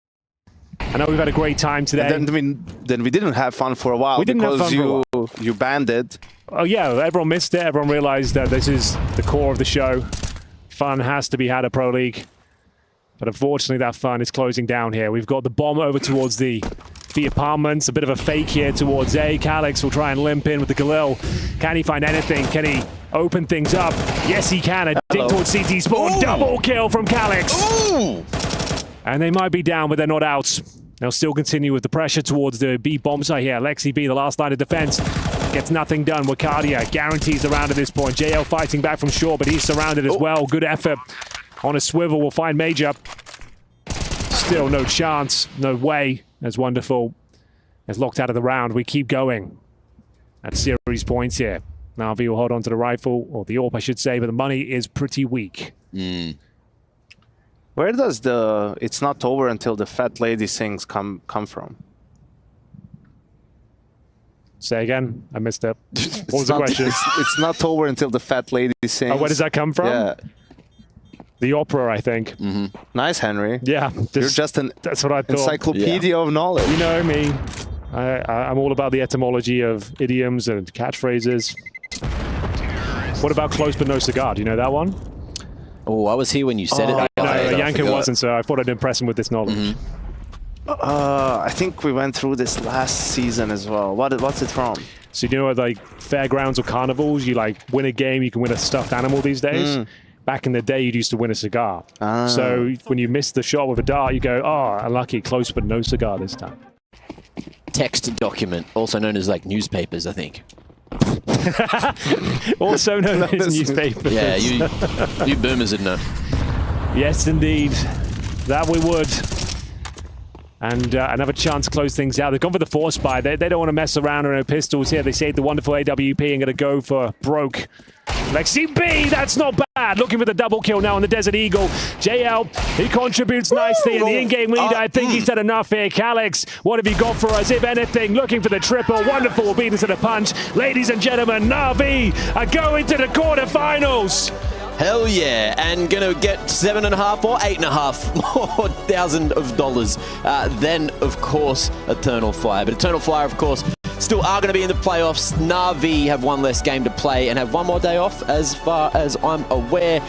Speaker 6: I know we've had a great time today.
Speaker 2: And then we didn't have fun for a while
Speaker 6: We didn't have
Speaker 2: because
Speaker 6: fun for a
Speaker 2: you banned it.
Speaker 6: Oh yeah, everyone missed it. Everyone realized that this is the core of the show. Fun has to be had at Pro League. But unfortunately, that fun is closing down here. We've got the bomb over towards the apartments. A bit of a fake here towards A. Calix will try and limp in with the Galil. Can he find anything? Can he open things up? Yes, he can. A dig towards CT spawn.
Speaker 3: Ooh.
Speaker 6: Double kill from Calix.
Speaker 3: Ooh.
Speaker 6: And they might be down, but they're not out. They'll still continue with the pressure towards the B bomb site here. leikkeet, the last line of defense, gets nothing done. Wikidia guarantees the round at this point. JL fighting back from shore, but he's surrounded as well. Good effort on a swivel. We'll find Major. Still no chance, no way. As Wonderful is locked out of the round. We keep going at series points here. NaVi will hold on to the rifle, or the AWP, I should say, but the money is pretty weak.
Speaker 2: Where does the "it's not over until the fat lady sings" come from?
Speaker 6: Say again? I missed it. What was the question?
Speaker 2: It's not over until the fat lady sings.
Speaker 6: Oh, where does that come from?
Speaker 2: Yeah.
Speaker 6: The opera, I think.
Speaker 2: Nice, Henry.
Speaker 6: Yeah.
Speaker 2: You're just an
Speaker 6: that's what I thought.
Speaker 2: encyclopedia of knowledge.
Speaker 6: You know me. I'm all about the etymology of idioms and catchphrases. What about close but no cigar? Do you know that one?
Speaker 3: Oh, I was here when you said it.
Speaker 6: No, Yanko wasn't, so I thought I'd impress him with this knowledge.
Speaker 2: I think we went through this last season as well. What's it from?
Speaker 6: So you know, at like fairgrounds or carnivals, you like win a game, you can win a stuffed animal these days. Back in the day, you'd used to win a cigar. So when you missed the shot with a dart, you go, oh, unlucky, close but no cigar this time.
Speaker 3: Text document, also known as like newspapers, I think.
Speaker 6: Also known as newspapers.
Speaker 3: Yeah, you boomers would know.
Speaker 6: Yes, indeed. That we would. And another chance to close things out. They've gone for the force buy. They don't want to mess around with no pistols here. They saved the wonderful AWP and going to go for broke. leikkeet, that's not bad. Looking for the double kill now on the Desert Eagle. JL, he contributes nicely. And the in-game lead, I think he's done enough here. Calix, what have you got for us? If anything, looking for the triple. Wonderful, beating to the punch. Ladies and gentlemen, NaVi are going to the quarterfinals.
Speaker 3: Hell yeah, and gonna get $7.5 or $8.5 thousand of dollars. Then, of course, Eternal Fire. But Eternal Fire, of course, still are gonna be in the playoffs. NaVi have one less game to play and have one more day off, as far as I'm aware.